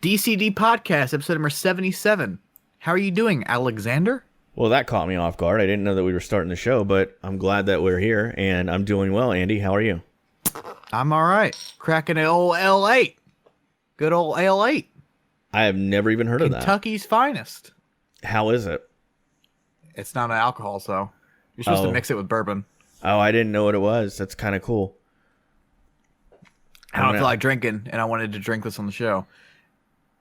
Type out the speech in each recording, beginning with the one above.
DCD Podcast, episode number 77. How are you doing, Alexander? Well, that caught me off guard. I didn't know that we were starting the show, but I'm glad that we're here, and I'm doing well. Andy, how are you? I'm all right. Cracking an old L8. Good old L8. I have never even heard of that. Kentucky's finest. How is it? It's not an alcohol, so you're supposed to mix it with bourbon. Oh, I didn't know what it was. That's kind of cool. I don't feel like drinking, and I wanted to drink this on the show.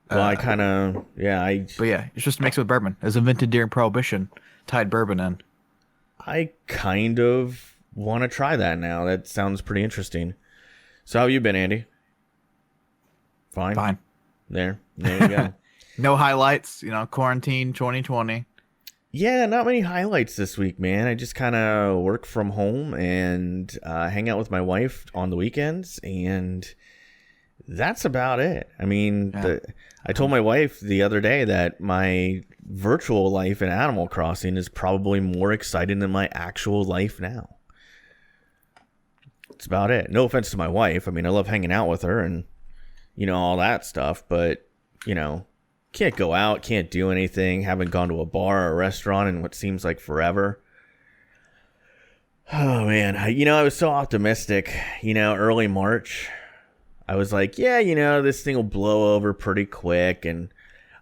Well, I kind of, But yeah, you're supposed to mix it with bourbon. It was invented during Prohibition. Tied bourbon in. I kind of want to try that now. That sounds pretty interesting. So how have you been, Andy? Fine? Fine. There you go. No highlights, quarantine 2020. Yeah, not many highlights this week, man. I just kind of work from home and hang out with my wife on the weekends, and that's about it. I mean, I told my wife the other day that my virtual life in Animal Crossing is probably more exciting than my actual life now. It's about it. No offense to my wife. I mean, I love hanging out with her and, all that stuff, but, can't go out, can't do anything, haven't gone to a bar or a restaurant in what seems like forever. Oh, man. I was so optimistic, early March. I was like, yeah, this thing will blow over pretty quick, and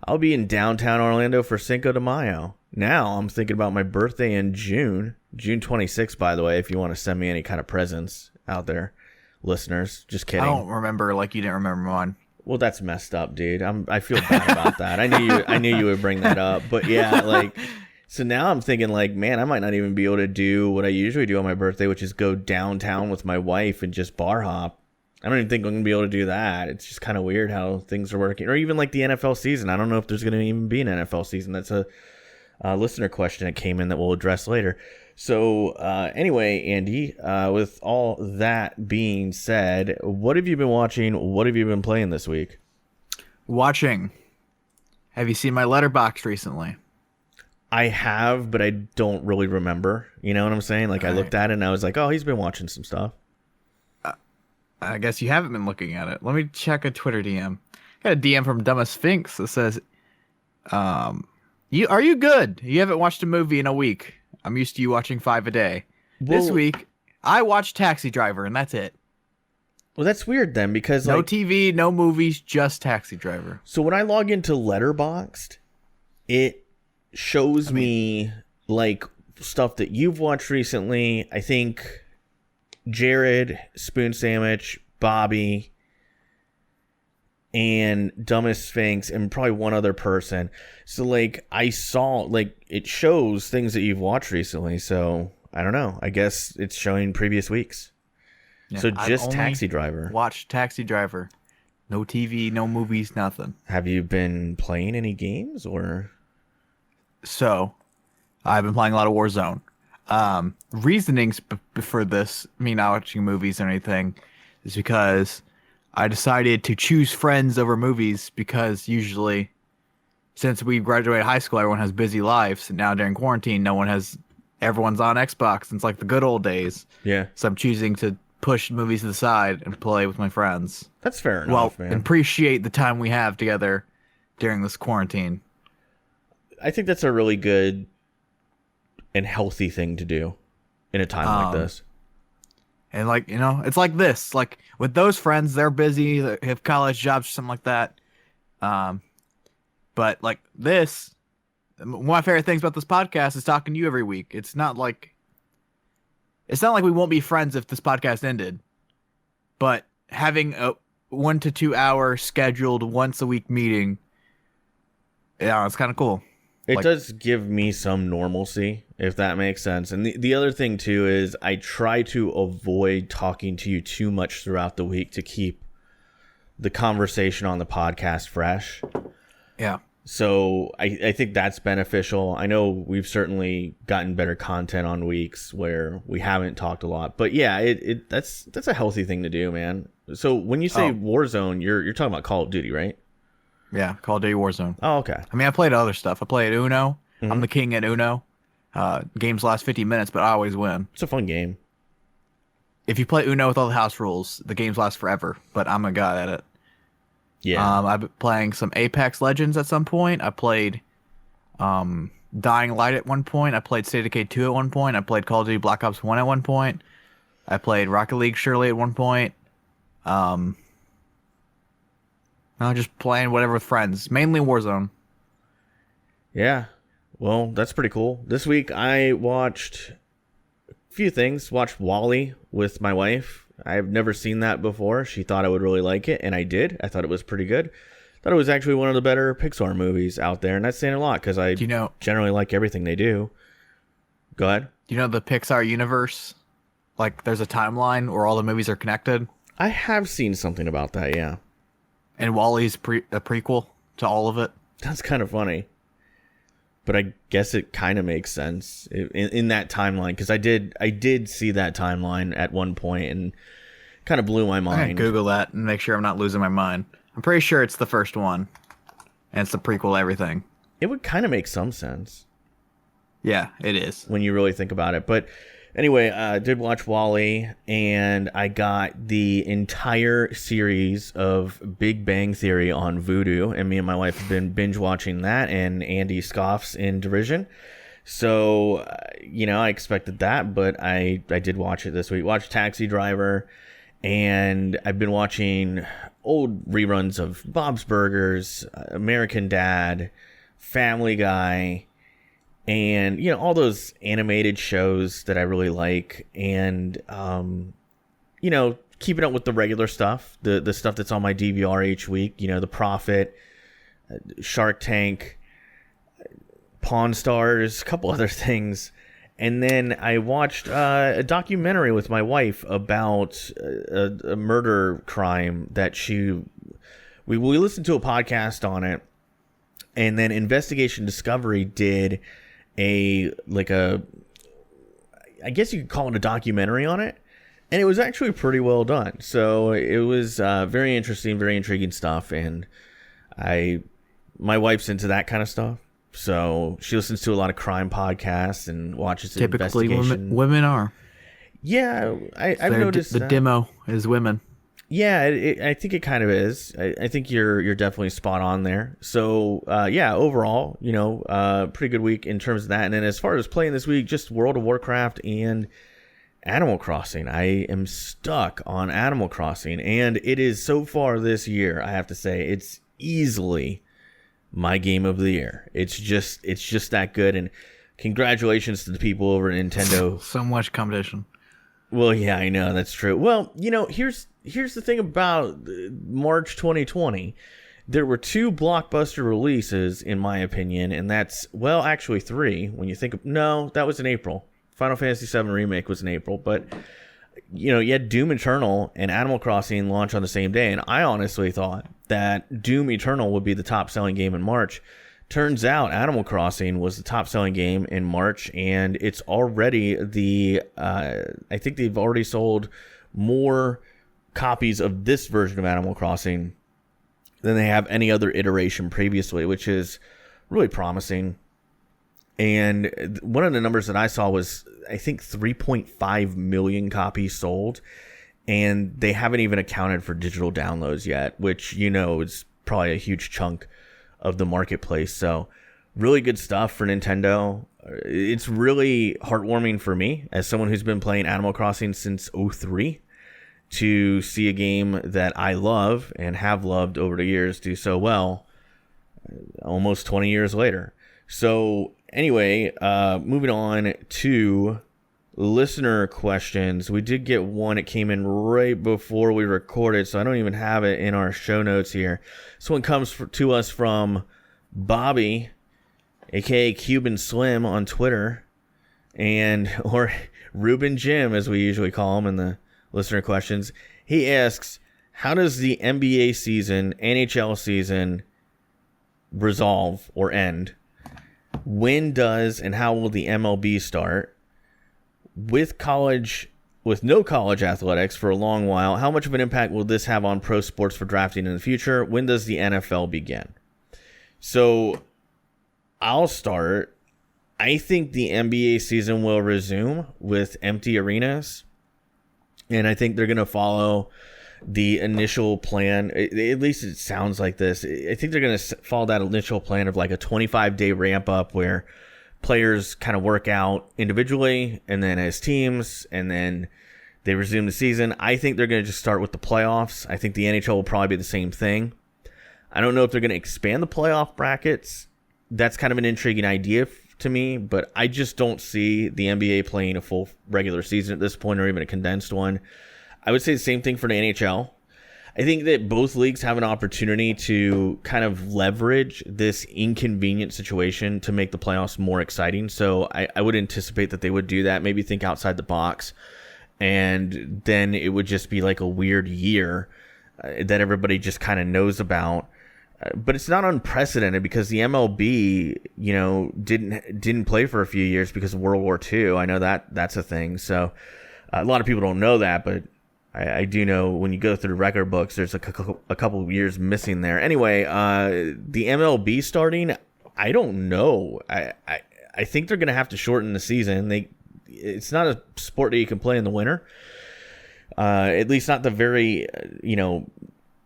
I'll be in downtown Orlando for Cinco de Mayo. Now I'm thinking about my birthday in June 26th, by the way, if you want to send me any kind of presents out there, listeners. Just kidding. I don't remember like you didn't remember mine. Well, that's messed up, dude. I feel bad about that. I knew you would bring that up, but yeah, so now I'm thinking man, I might not even be able to do what I usually do on my birthday, which is go downtown with my wife and just bar hop. I don't even think I'm going to be able to do that. It's just kind of weird how things are working. Or even the NFL season. I don't know if there's going to even be an NFL season. That's a listener question that came in that we'll address later. So anyway, Andy, with all that being said, what have you been watching? What have you been playing this week? Watching. Have you seen my Letterboxd recently? I have, but I don't really remember. You know what I'm saying? I looked at it and I was like, oh, he's been watching some stuff. I guess you haven't been looking at it. Let me check a Twitter DM. Got a DM from Dumbest Sphinx that says, are you good? You haven't watched a movie in a week. I'm used to you watching 5 a day. This week, I watched Taxi Driver, and that's it. Well, that's weird then, because no TV, no movies, just Taxi Driver. So when I log into Letterboxd, it shows me stuff that you've watched recently. I think Jared, Spoon Sandwich, Bobby, and Dumbest Sphinx, and probably one other person. So I saw it shows things that you've watched recently. So I don't know. I guess it's showing previous weeks. Yeah, so just Taxi Driver. Watch Taxi Driver. No TV, no movies, nothing. Have you been playing any games or? So, I've been playing a lot of Warzone. Reasonings for this, me not watching movies or anything, is because I decided to choose friends over movies because usually, since we graduated high school, everyone has busy lives. And now during quarantine, everyone's on Xbox. It's like the good old days. Yeah. So I'm choosing to push movies to the side and play with my friends. That's fair enough, man. And appreciate the time we have together during this quarantine. I think that's a really good and healthy thing to do in a time like this. And it's like this. With those friends, they're busy, they have college jobs or something like that. But this, one of my favorite things about this podcast is talking to you every week. It's not like we won't be friends if this podcast ended. But having a 1 to 2 hour scheduled once a week meeting, it's kind of cool. It does give me some normalcy, if that makes sense. And the other thing, too, is I try to avoid talking to you too much throughout the week to keep the conversation on the podcast fresh. Yeah. So I think that's beneficial. I know we've certainly gotten better content on weeks where we haven't talked a lot. But yeah, that's a healthy thing to do, man. So when you say Warzone, you're talking about Call of Duty, right? Yeah, Call of Duty Warzone. Oh, okay. I mean, I played other stuff. I played Uno. Mm-hmm. I'm the king at Uno. Games last 50 minutes, but I always win. It's a fun game. If you play Uno with all the house rules, the games last forever, but I'm a god at it. Yeah. I've been playing some Apex Legends at some point. I played Dying Light at one point. I played State of Decay 2 at one point. I played Call of Duty Black Ops 1 at one point. I played Rocket League surely at one point. Um, I was just playing whatever with friends, mainly Warzone. Yeah. Well, that's pretty cool. This week I watched a few things. Watched Wall-E with my wife. I've never seen that before. She thought I would really like it, and I did. I thought it was pretty good. Thought it was actually one of the better Pixar movies out there, and that's saying a lot because I generally like everything they do. Go ahead. Do you know the Pixar universe? Like, there's a timeline where all the movies are connected. I have seen something about that, yeah. And Wall-E's a prequel to all of it. That's kind of funny. But I guess it kind of makes sense in that timeline, because I did see that timeline at one point and kind of blew my mind. I can Google that and make sure I'm not losing my mind. I'm pretty sure it's the first one, and it's the prequel to everything. It would kind of make some sense. Yeah, it is. When you really think about it. But anyway, I did watch Wall-E, and I got the entire series of Big Bang Theory on Vudu, and me and my wife have been binge watching that, and Andy scoffs in derision. So, I expected that, but I did watch it this week. Watched Taxi Driver, and I've been watching old reruns of Bob's Burgers, American Dad, Family Guy, and all those animated shows that I really like, and keeping up with the regular stuff, the stuff that's on my DVR each week, The Prophet, Shark Tank, Pawn Stars, a couple other things. And then I watched a documentary with my wife about a murder crime that we listened to a podcast on it, and then Investigation Discovery did I guess you could call it a documentary on it, and it was actually pretty well done. So it was very interesting, very intriguing stuff, and my wife's into that kind of stuff, so she listens to a lot of crime podcasts and watches Typically, investigation. women are. Yeah, I've noticed the that. demo is women. Yeah, I think it kind of is. I think you're definitely spot on there. So, overall, pretty good week in terms of that. And then as far as playing this week, just World of Warcraft and Animal Crossing. I am stuck on Animal Crossing, and it is so far this year, I have to say, it's easily my game of the year. It's just that good, and congratulations to the people over at Nintendo. So much competition. Well, yeah, I know, that's true. Well, here's the thing about March 2020. There were 2 blockbuster releases, in my opinion, and that's, well, actually 3. When you think of, no, that was in April. Final Fantasy VII Remake was in April, but you had Doom Eternal and Animal Crossing launch on the same day, and I honestly thought that Doom Eternal would be the top-selling game in March. Turns out Animal Crossing was the top-selling game in March, and it's already I think they've already sold more copies of this version of Animal Crossing than they have any other iteration previously, which is really promising. And one of the numbers that I saw was, I think, 3.5 million copies sold, and they haven't even accounted for digital downloads yet, which, is probably a huge chunk of the marketplace. So really good stuff for Nintendo. It's really heartwarming for me as someone who's been playing Animal Crossing since 2003 to see a game that I love and have loved over the years do so well almost 20 years later. So anyway, moving on to listener questions. We did get one. It came in right before we recorded, so I don't even have it in our show notes here. This one comes to us from Bobby, aka Cuban Slim on Twitter, or Ruben Jim, as we usually call him in the listener questions. He asks, how does the NBA season, NHL season resolve or end? When does and how will the MLB start? With no college athletics for a long while, how much of an impact will this have on pro sports for drafting in the future? When does the NFL begin? So I'll start. I think the NBA season will resume with empty arenas, and I think they're going to follow the initial plan, at least it sounds like this. I think they're going to follow that initial plan of like a 25-day ramp up where players kind of work out individually and then as teams, and then they resume the season. I think they're going to just start with the playoffs. I think the NHL will probably be the same thing. I don't know if they're going to expand the playoff brackets. That's kind of an intriguing idea to me, but I just don't see the NBA playing a full regular season at this point, or even a condensed one. I would say the same thing for the NHL. I think that both leagues have an opportunity to kind of leverage this inconvenient situation to make the playoffs more exciting. So I would anticipate that they would do that, maybe think outside the box, and then it would just be like a weird year that everybody just kind of knows about. But it's not unprecedented because the MLB, didn't play for a few years because of World War II. I know that's a thing. So a lot of people don't know that, but I do know when you go through record books, there's a couple of years missing there. Anyway, the MLB starting, I don't know. I think they're going to have to shorten the season. It's not a sport that you can play in the winter. At least not the very,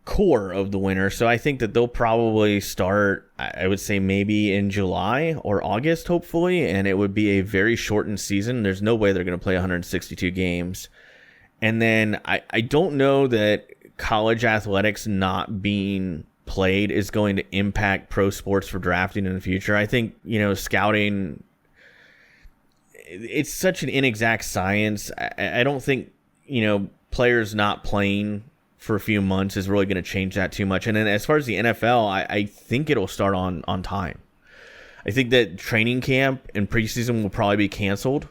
core of the winter. So I think that they'll probably start, I would say maybe in July or August, hopefully, and it would be a very shortened season. There's no way they're going to play 162 games. And then I don't know that college athletics not being played is going to impact pro sports for drafting in the future. I think, scouting, it's such an inexact science. I don't think, players not playing for a few months is really going to change that too much. And then as far as the NFL, I think it'll start on time. I think that training camp and preseason will probably be canceled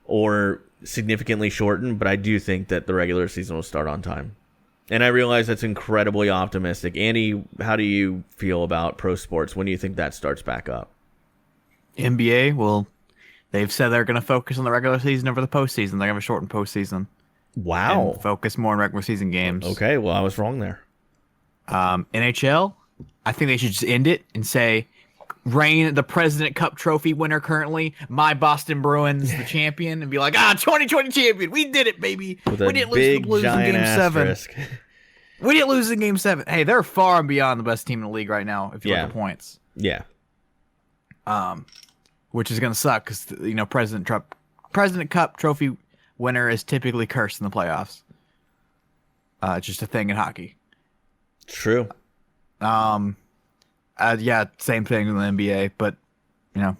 or significantly shortened, but I do think that the regular season will start on time. And I realize that's incredibly optimistic. Andy, how do you feel about pro sports? When do you think that starts back up? NBA, well, they've said they're going to focus on the regular season over the postseason. They're going to have a shortened postseason. Wow. And focus more on regular season games. Okay, well, I was wrong there. NHL, I think they should just end it and say, reign the President Cup trophy winner currently, my Boston Bruins, the champion, and be like, 2020 champion. We did it, baby. We didn't lose in Game 7. We didn't lose in Game 7. Hey, they're far and beyond the best team in the league right now if you look at points. Yeah. Which is going to suck because, President Cup trophy winner is typically cursed in the playoffs. It's just a thing in hockey. True. Yeah, same thing in the NBA, but it'll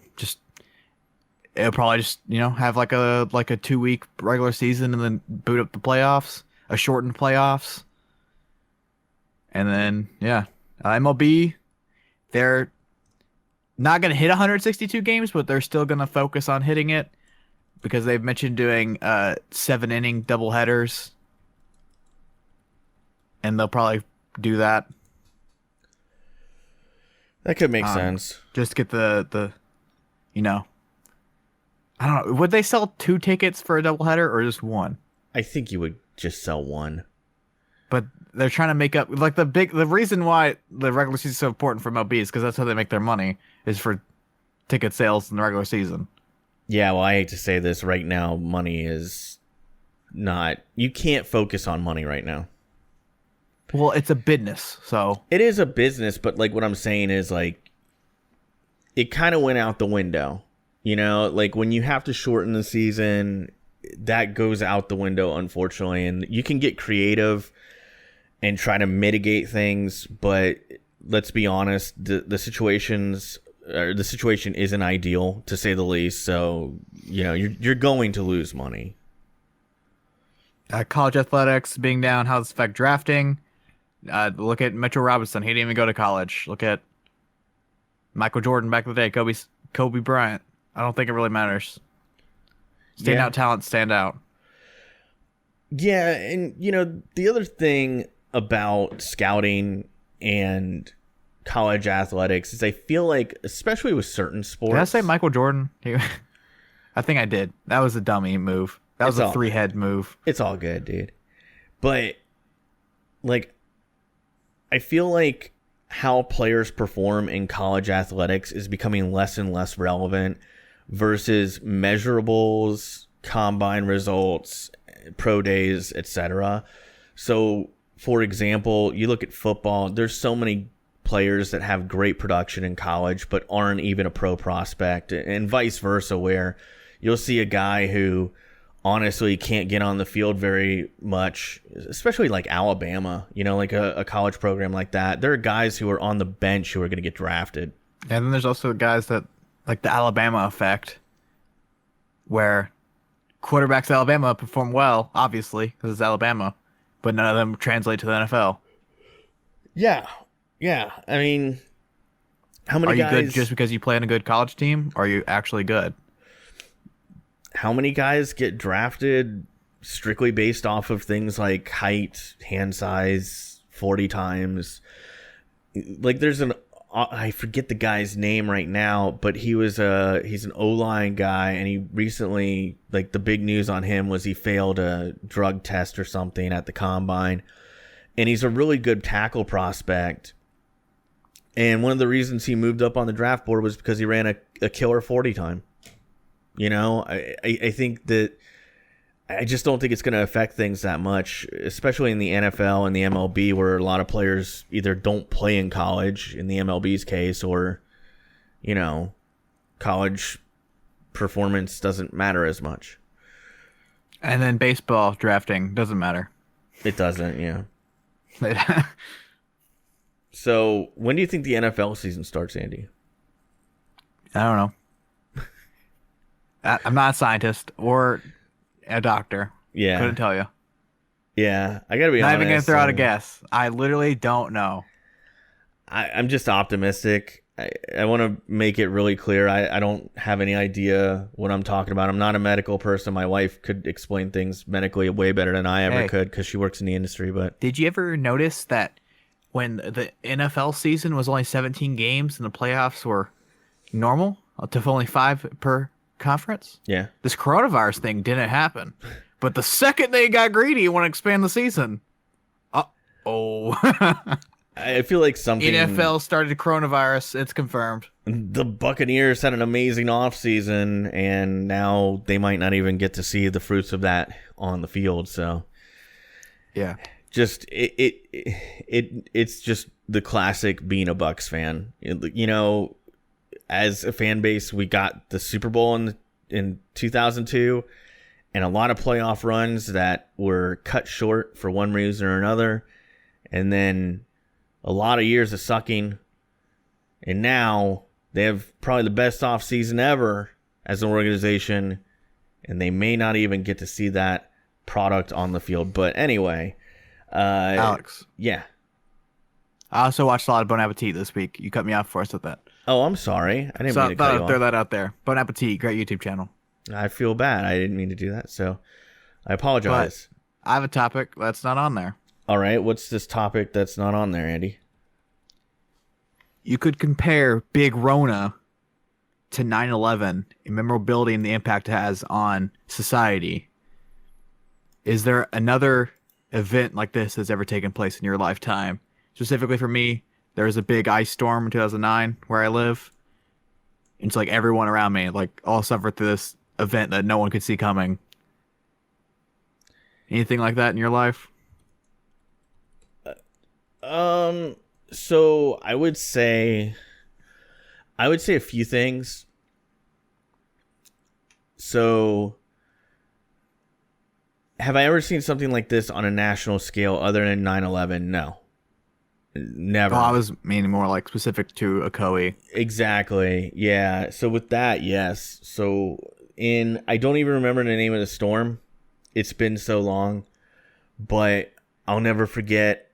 probably just have like a 2-week regular season and then boot up the playoffs, a shortened playoffs, and then MLB, they're not gonna hit 162 games, but they're still gonna focus on hitting it because they've mentioned doing 7-inning doubleheaders, and they'll probably do that. That could make sense. Just get the I don't know. Would they sell 2 tickets for a doubleheader or just one? I think you would just sell one. But they're trying to make up like the reason why the regular season is so important for MLB is because that's how they make their money is for ticket sales in the regular season. Yeah, well, I hate to say this right now. Money is not. You can't focus on money right now. Well, it's a business, so it is a business, but like what I'm saying is like it kind of went out the window. Like when you have to shorten the season, that goes out the window, unfortunately. And you can get creative and try to mitigate things, but let's be honest, the situation isn't ideal to say the least. So you're going to lose money. College athletics being down, how does this affect drafting? Look at Mitchell Robinson. He didn't even go to college. Look at Michael Jordan back in the day. Kobe Bryant. I don't think it really matters. Standout talent, stand out. Yeah, and the other thing about scouting and college athletics is I feel like, especially with certain sports. Did I say Michael Jordan? I think I did. That was a dummy move. That was a 3-head move. It's all good, dude. But like, I feel like how players perform in college athletics is becoming less and less relevant versus measurables, combine results, pro days, etc. So for example, you look at football, there's so many players that have great production in college but aren't even a pro prospect, and vice versa, where you'll see a guy who honestly can't get on the field very much, especially like Alabama, like a college program like that. There are guys who are on the bench who are going to get drafted. And then there's also guys that, like the Alabama effect, where quarterbacks at Alabama perform well, obviously, because it's Alabama, but none of them translate to the NFL. Yeah. Yeah. I mean, how many Are you guys... good just because you play on a good college team, or are you actually good? How many guys get drafted strictly based off of things like height, hand size, 40 times? Like there's I forget the guy's name right now, but he's an O-line guy, and he recently, like the big news on him was he failed a drug test or something at the combine, and he's a really good tackle prospect. And one of the reasons he moved up on the draft board was because he ran a killer 40 time. I think that I just don't think it's going to affect things that much, especially in the NFL and the MLB, where a lot of players either don't play in college, in the MLB's case, or, college performance doesn't matter as much. And then baseball drafting doesn't matter. It doesn't, yeah. So, when do you think the NFL season starts, Andy? I don't know. I'm not a scientist or a doctor. Yeah. Couldn't tell you. Yeah, I gotta be not honest. even gonna throw out a guess. I literally don't know. I'm just optimistic. I want to make it really clear. I don't have any idea what I'm talking about. I'm not a medical person. My wife could explain things medically way better than I ever could because she works in the industry. But did you ever notice that when the NFL season was only 17 games and the playoffs were normal, to only 5 per conference? Yeah. This coronavirus thing didn't happen. But the second they got greedy and want to expand the season, I feel like something... NFL started coronavirus. It's confirmed. The Buccaneers had an amazing offseason, and now they might not even get to see the fruits of that on the field. So, yeah, just it's just the classic being a Bucs fan. As a fan base, we got the Super Bowl in 2002, and a lot of playoff runs that were cut short for one reason or another, and then a lot of years of sucking, and now they have probably the best offseason ever as an organization, and they may not even get to see that product on the field. But anyway, Alex. Yeah. I also watched a lot of Bon Appetit this week. You cut me off for us with that. Oh, I'm sorry. I didn't mean to cut you off. Throw that out there. Bon Appetit, great YouTube channel. I feel bad. I didn't mean to do that, so I apologize. But I have a topic that's not on there. All right, what's this topic that's not on there, Andy? You could compare Big Rona to 9/11 in memorability and the impact it has on society. Is there another event like this that's ever taken place in your lifetime? Specifically for me, there was a big ice storm in 2009 where I live. It's like everyone around me, like, all suffered through this event that no one could see coming. Anything like that in your life? So I would say a few things. So, have I ever seen something like this on a national scale other than 9/11? No. Never. Oh, I was meaning more like specific to Ocoee. Exactly. Yeah. So with that, yes. So I don't even remember the name of the storm. It's been so long, but I'll never forget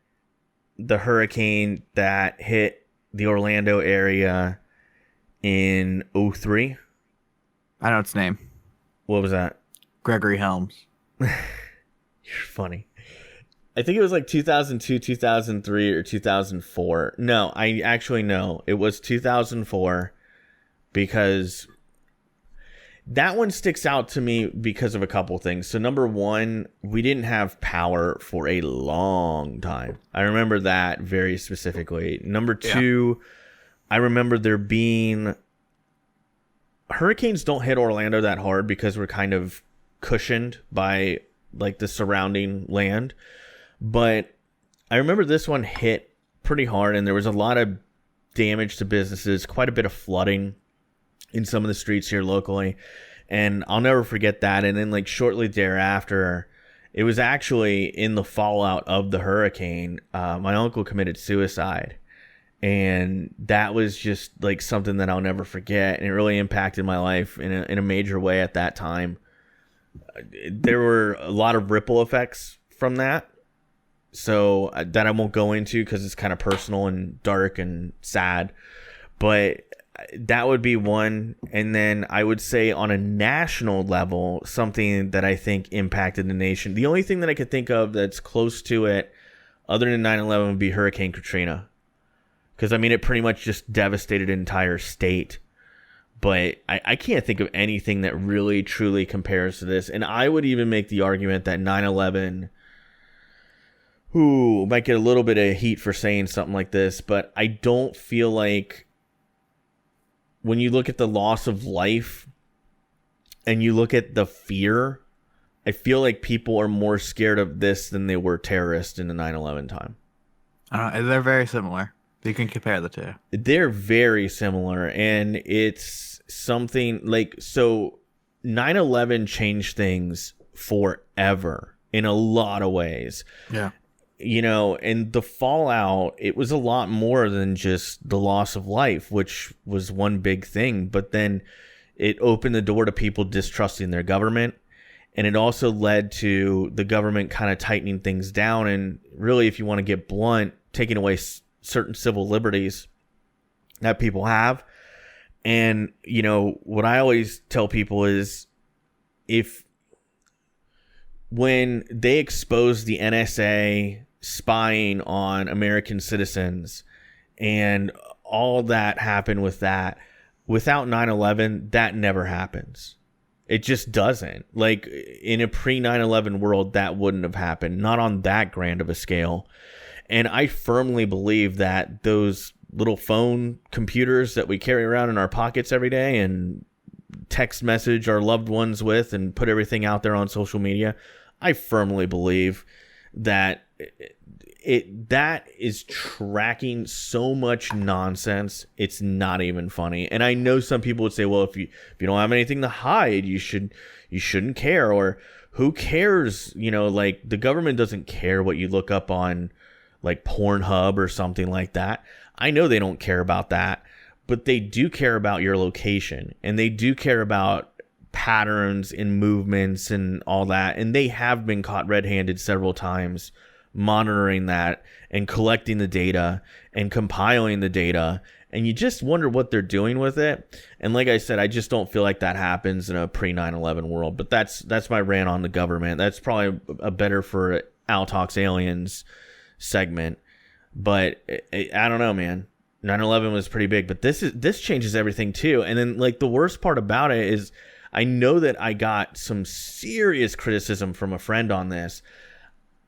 the hurricane that hit the Orlando area in 2003. I know its name. What was that? Gregory Helms. You're funny. I think it was like 2002, 2003, or 2004. No, I actually know. It was 2004 because that one sticks out to me because of a couple things. So number one, we didn't have power for a long time. I remember that very specifically. Number two, I remember there being... Hurricanes don't hit Orlando that hard because we're kind of cushioned by like the surrounding land. But I remember this one hit pretty hard, and there was a lot of damage to businesses, quite a bit of flooding in some of the streets here locally. And I'll never forget that. And then like shortly thereafter, it was actually in the fallout of the hurricane, my uncle committed suicide. And that was just like something that I'll never forget. And it really impacted my life in a major way at that time. There were a lot of ripple effects from that. So that I won't go into because it's kind of personal and dark and sad. But that would be one. And then I would say on a national level, something that I think impacted the nation. The only thing that I could think of that's close to it other than 9/11 would be Hurricane Katrina. Because, I mean, it pretty much just devastated an entire state. But I can't think of anything that really, truly compares to this. And I would even make the argument that 9/11... might get a little bit of heat for saying something like this, but I don't feel like when you look at the loss of life and you look at the fear, I feel like people are more scared of this than they were terrorists in the 9/11 time. They're very similar. You can compare the two. They're very similar, and it's something like, so 9/11 changed things forever in a lot of ways. Yeah. You know, and the fallout, it was a lot more than just the loss of life, which was one big thing. But then it opened the door to people distrusting their government. And it also led to the government kind of tightening things down. And really, if you want to get blunt, taking away certain civil liberties that people have. And, you know, what I always tell people is when they exposed the NSA spying on American citizens and all that happened with that, without 9/11, that never happens. It just doesn't. Like, in a pre-9/11 world, that wouldn't have happened. Not on that grand of a scale. And I firmly believe that those little phone computers that we carry around in our pockets every day and text message our loved ones with and put everything out there on social media, I firmly believe that that is tracking so much nonsense. It's not even funny. And I know some people would say, well, if you don't have anything to hide, you shouldn't care. Or who cares? You know, like, the government doesn't care what you look up on like Pornhub or something like that. I know they don't care about that, but they do care about your location, and they do care about patterns and movements and all that. And they have been caught red-handed several times monitoring that and collecting the data and compiling the data. And you just wonder what they're doing with it. And like I said, I just don't feel like that happens in a pre-9/11 world. But that's my rant on the government. That's probably a better for Al Talks Aliens segment. But I don't know, man. 9/11 was pretty big, but this changes everything too. And then, like, the worst part about it is, I know that I got some serious criticism from a friend on this,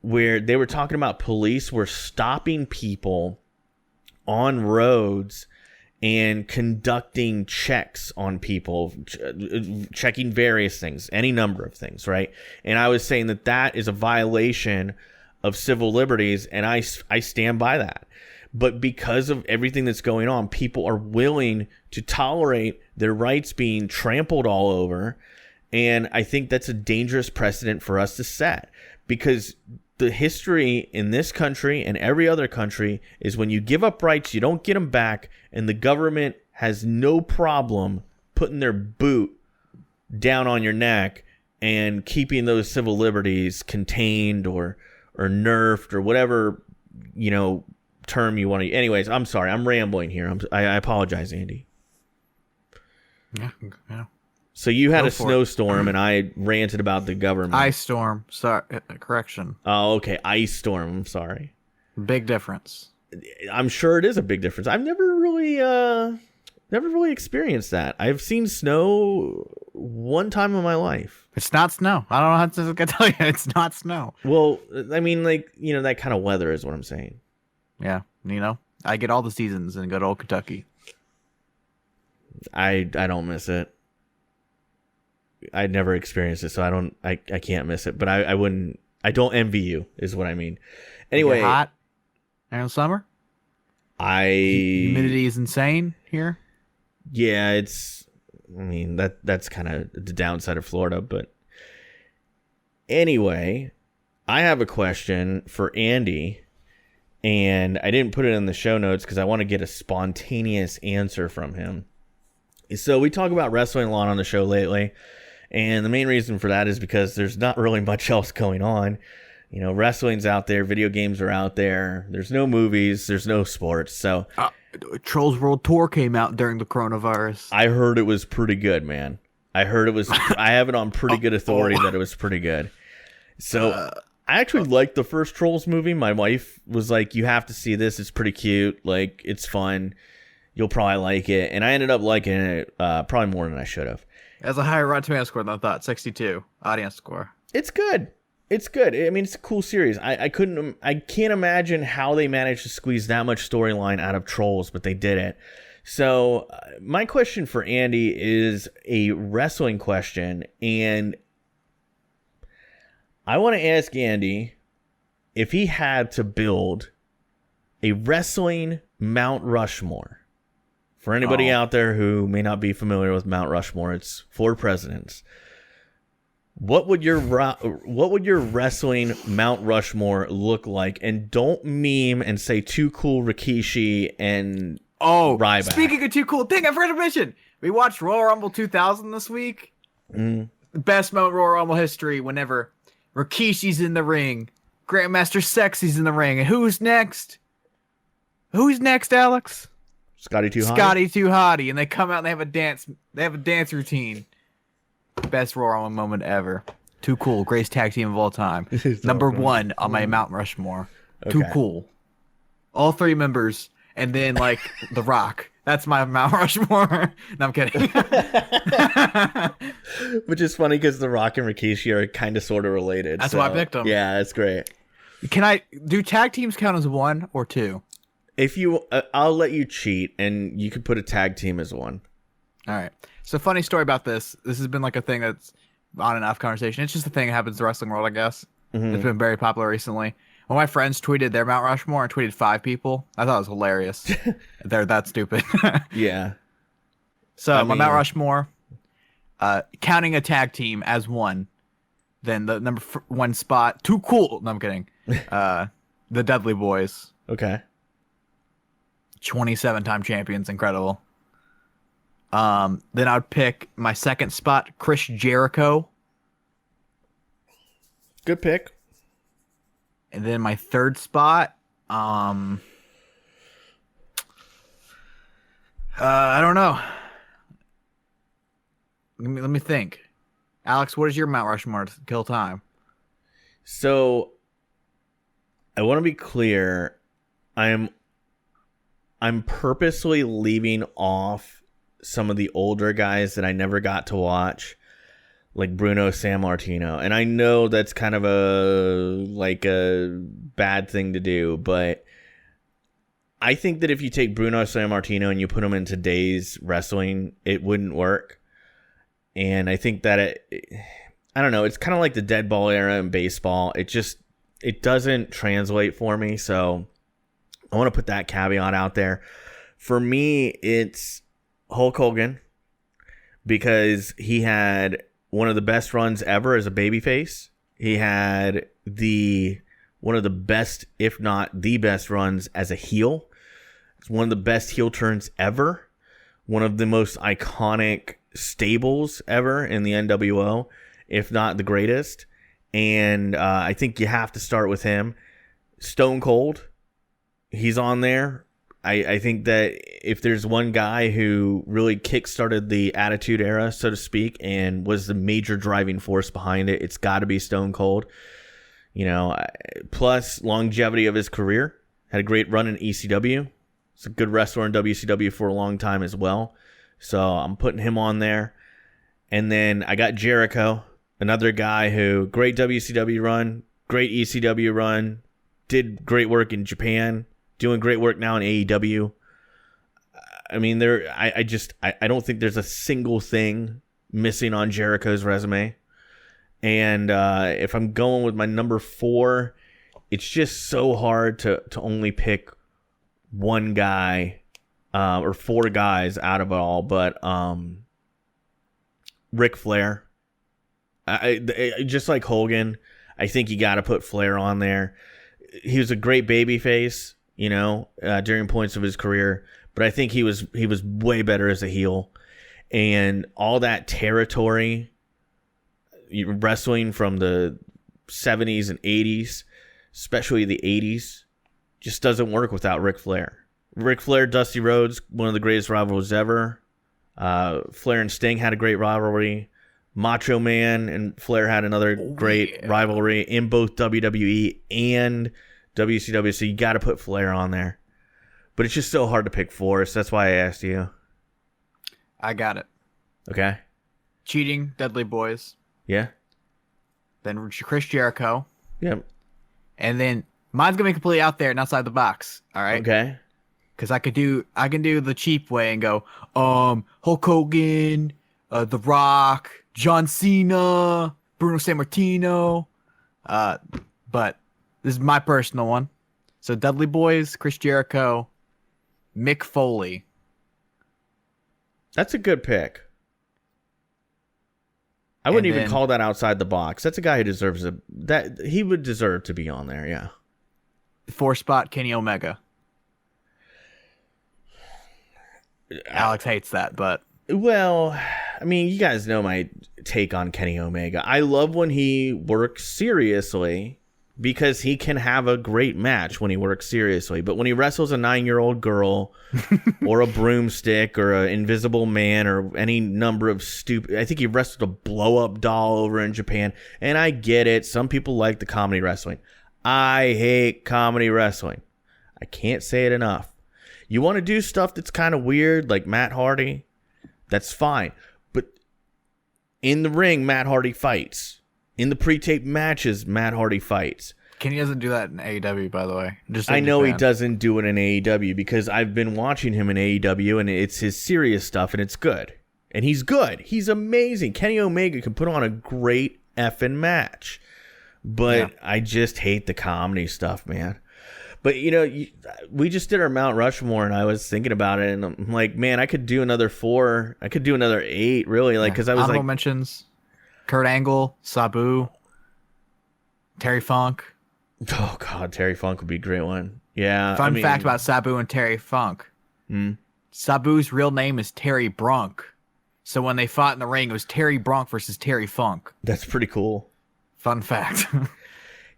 where they were talking about police were stopping people on roads and conducting checks on people, checking various things, any number of things, right? And I was saying that is a violation of civil liberties, and I stand by that. But because of everything that's going on, people are willing to tolerate their rights being trampled all over. And I think that's a dangerous precedent for us to set, because the history in this country and every other country is when you give up rights, you don't get them back, and the government has no problem putting their boot down on your neck and keeping those civil liberties contained or nerfed or whatever, you know, term you want to. Anyways, I'm sorry, I'm rambling here. I apologize, Andy. Yeah. So you had a snowstorm, and I ranted about the government. Ice storm. Sorry, correction. Oh, okay, ice storm. I'm sorry. Big difference. I'm sure it is a big difference. I've never really experienced that. I've seen snow one time in my life. It's not snow. I don't know how to tell you. It's not snow. Well, I mean, like, you know, that kind of weather is what I'm saying. Yeah, you know, I get all the seasons in good old Kentucky. I don't miss it. I'd never experienced it, so I can't miss it. But I don't envy you, is what I mean. Anyway, Hot. And summer? I Humidity is insane here. Yeah, I mean that's kind of the downside of Florida, but anyway, I have a question for Andy, and I didn't put it in the show notes because I want to get a spontaneous answer from him. So we talk about wrestling a lot on the show lately, and the main reason for that is because there's not really much else going on. You know, wrestling's out there, video games are out there. There's no movies, there's no sports. So Trolls World Tour came out during the coronavirus. I heard it was pretty good, man. I heard it was. I have it on pretty good authority that it was pretty good. So I actually liked the first Trolls movie. My wife was like, "You have to see this. It's pretty cute. Like, it's fun. You'll probably like it." And I ended up liking it probably more than I should have. It has a higher Rotten Tomato score than I thought. 62 audience score. It's good. It's good. I mean, it's a cool series. I can't imagine how they managed to squeeze that much storyline out of Trolls, but they did it. So my question for Andy is a wrestling question, and I want to ask Andy if he had to build a wrestling Mount Rushmore. For anybody out there who may not be familiar with Mount Rushmore, it's 4 presidents. What would your wrestling Mount Rushmore look like? And don't meme and say Too Cool Rikishi and Ryback. Speaking of Too Cool, thing I forgot to mention, we watched Royal Rumble 2000 this week. Best moment in Royal Rumble history. Whenever Rikishi's in the ring, Grandmaster Sexy's in the ring, and who's next? Who's next, Alex? Scotty Too Hotty. Scotty Too Hotty, and they come out and they have a dance. They have a dance routine. Best Royal Rumble moment ever. Too Cool, greatest tag team of all time. Number 1 on my Mount Rushmore. Okay. Too Cool. All 3 members, and then like The Rock. That's my Mount Rushmore. No, I'm kidding. Which is funny because The Rock and Rikishi are kind of sort of related. That's why I picked them. Yeah, that's great. Can I do tag teams count as 1 or 2? If you, I'll let you cheat, and you could put a tag team as 1. All right. So funny story about this. This has been like a thing that's on and off conversation. It's just a thing that happens in the wrestling world, I guess. Mm-hmm. It's been very popular recently. When my friends tweeted their Mount Rushmore and tweeted 5 people, I thought it was hilarious. They're that stupid. Yeah. So my Mount Rushmore, counting a tag team as 1, then the number 1 spot, Too Cool. No, I'm kidding. The Dudley Boys. Okay. 27-time champions, incredible. Then I'd pick my 2nd spot, Chris Jericho. Good pick. And then my 3rd spot, I don't know. Let me think. Alex, what is your Mount Rushmore to kill time? So, I want to be clear. I'm purposely leaving off some of the older guys that I never got to watch, like Bruno Sammartino. And I know that's kind of a bad thing to do, but I think that if you take Bruno Sammartino and you put him in today's wrestling, it wouldn't work. And I think that I don't know, it's kind of like the dead ball era in baseball. It doesn't translate for me. So I want to put that caveat out there. For me, it's Hulk Hogan, because he had one of the best runs ever as a babyface. He had one of the best, if not the best runs as a heel. It's one of the best heel turns ever. One of the most iconic stables ever in the NWO, if not the greatest. And I think you have to start with him. Stone Cold, he's on there. I think that if there's one guy who really kickstarted the Attitude Era, so to speak, and was the major driving force behind it, it's got to be Stone Cold. You know, plus longevity of his career. Had a great run in ECW. He's a good wrestler in WCW for a long time as well. So I'm putting him on there. And then I got Jericho, another guy who, great WCW run, great ECW run, did great work in Japan, doing great work now in AEW. I mean, I don't think there's a single thing missing on Jericho's resume. And if I'm going with my number 4, it's just so hard to only pick one guy or four guys out of it all. But Ric Flair, just like Hogan, I think you got to put Flair on there. He was a great babyface, during points of his career, but I think he was way better as a heel. And all that territory, wrestling from the 70s and 80s, especially the 80s, just doesn't work without Ric Flair. Ric Flair, Dusty Rhodes, one of the greatest rivalries ever. Flair and Sting had a great rivalry. Macho Man and Flair had another great rivalry in both WWE and WCW, so you got to put Flair on there. But it's just so hard to pick four, so that's why I asked you. I got it. Okay. Cheating, Dudley Boys. Yeah. Then Chris Jericho. Yep. And then mine's gonna be completely out there and outside the box. All right. Okay. Because I can do the cheap way and go, Hulk Hogan, The Rock, John Cena, Bruno Sammartino. But this is my personal one. So Dudley Boys, Chris Jericho, Mick Foley. That's a good pick. I wouldn't even call that outside the box. That's a guy who deserves he would deserve to be on there, yeah. 4-spot Kenny Omega. Alex hates that, but well, I mean, you guys know my take on Kenny Omega. I love when he works seriously because he can have a great match when he works seriously. But when he wrestles a 9-year-old girl or a broomstick or an invisible man or any number of stupid... I think he wrestled a blow-up doll over in Japan. And I get it. Some people like the comedy wrestling. I hate comedy wrestling. I can't say it enough. You want to do stuff that's kind of weird, like Matt Hardy? That's fine. But in the ring, Matt Hardy fights. In the pre-taped matches, Matt Hardy fights. Kenny doesn't do that in AEW, by the way. Just I know he doesn't do it in AEW because I've been watching him in AEW, and it's his serious stuff, and it's good. And he's good. He's amazing. Kenny Omega can put on a great effing match. But I just hate the comedy stuff, man. But, we just did our Mount Rushmore, and I was thinking about it, and I'm like, man, I could do another 4. I could do another 8, really. Because I was honorable mentions, Kurt Angle, Sabu, Terry Funk. Oh, God, Terry Funk would be a great one. Yeah. Fun fact about Sabu and Terry Funk. Sabu's real name is Terry Bronk. So when they fought in the ring, it was Terry Bronk versus Terry Funk. That's pretty cool. Fun fact.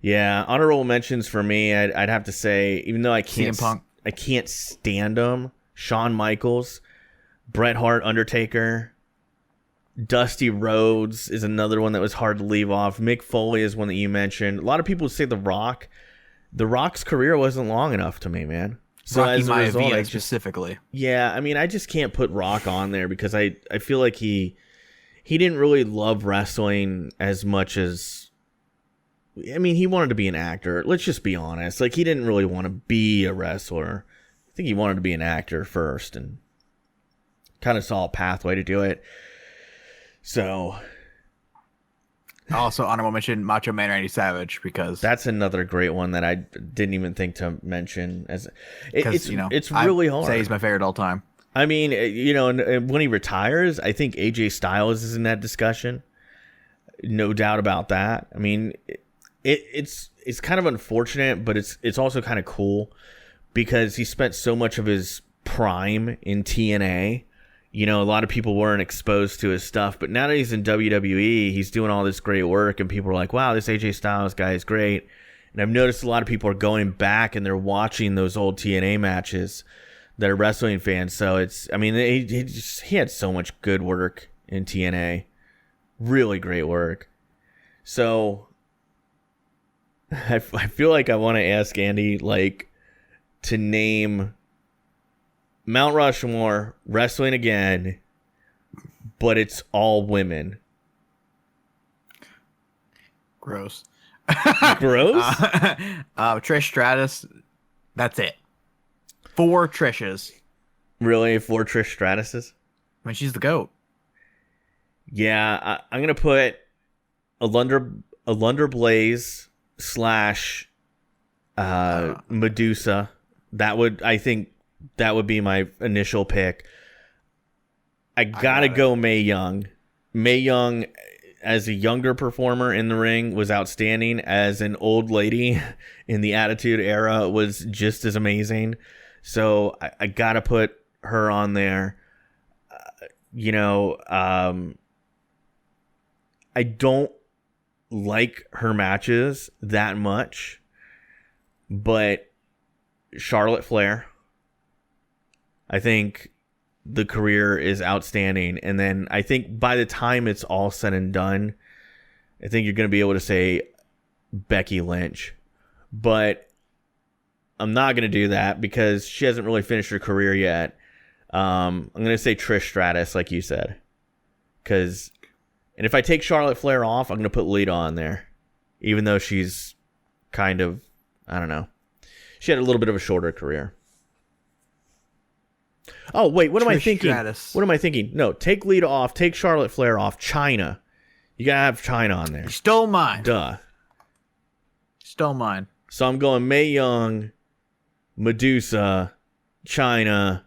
Yeah, honorable mentions for me, I'd have to say, even though I can't stand them, Shawn Michaels, Bret Hart, Undertaker, Dusty Rhodes is another one that was hard to leave off. Mick Foley is one that you mentioned. A lot of people say The Rock. The Rock's career wasn't long enough to me, man. So Rocky as a result, specifically. Yeah, I mean, I just can't put Rock on there because I feel like he didn't really love wrestling as much as... I mean, he wanted to be an actor. Let's just be honest. Like, he didn't really want to be a wrestler. I think he wanted to be an actor first and kind of saw a pathway to do it. So... Also, honorable mention, Macho Man Randy Savage, because... That's another great one that I didn't even think to mention. It's really hard. I'd say he's my favorite all time. I mean, and when he retires, I think AJ Styles is in that discussion. No doubt about that. I mean... It's kind of unfortunate, but it's also kind of cool because he spent so much of his prime in TNA. A lot of people weren't exposed to his stuff, but now that he's in WWE, he's doing all this great work, and people are like, wow, this AJ Styles guy is great. And I've noticed a lot of people are going back and they're watching those old TNA matches that are wrestling fans. So he had so much good work in TNA. Really great work. So... I feel like I want to ask Andy, to name Mount Rushmore wrestling again, but it's all women. Gross. Gross? Trish Stratus, that's it. 4 Trishes. Really? 4 Trish Stratuses? I mean, she's the GOAT. Yeah, I'm going to put a Lunder Blaze / Medusa. I think that would be my initial pick. I gotta go Mae Young. Mae Young, as a younger performer in the ring, was outstanding. As an old lady in the Attitude Era, was just as amazing. So I gotta put her on there. I don't like her matches that much, but Charlotte Flair, I think the career is outstanding. And then I think by the time it's all said and done, I think you're going to be able to say Becky Lynch. But I'm not going to do that because she hasn't really finished her career yet. I'm going to say Trish Stratus, like you said. And if I take Charlotte Flair off, I'm going to put Lita on there. Even though she's kind of, I don't know. She had a little bit of a shorter career. Oh, wait, what am I thinking? Stratus. What am I thinking? No, take Lita off, take Charlotte Flair off, Chyna. You got to have Chyna on there. You stole mine. Duh. Stole mine. So I'm going Mae Young, Medusa, Chyna,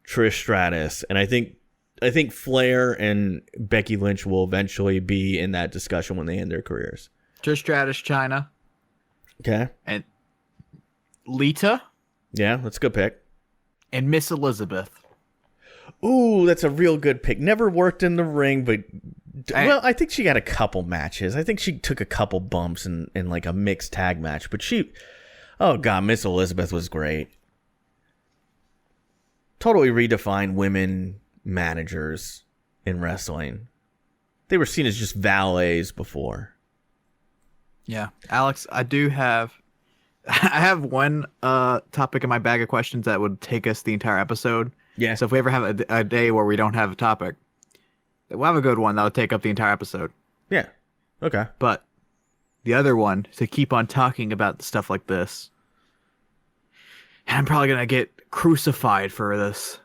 Trish Stratus, and I think Flair and Becky Lynch will eventually be in that discussion when they end their careers. Trish Stratus, Chyna. Okay. And Lita. Yeah, that's a good pick. And Miss Elizabeth. Ooh, that's a real good pick. Never worked in the ring, but I think she got a couple matches. I think she took a couple bumps in like a mixed tag match, but Miss Elizabeth was great. Totally redefined women managers in wrestling. They were seen as just valets before. Yeah. Alex, I have one topic in my bag of questions that would take us the entire episode. Yeah. So if we ever have a day where we don't have a topic, we'll have a good one that'll take up the entire episode. Yeah. Okay. But the other one, to keep on talking about stuff like this, and I'm probably going to get crucified for this.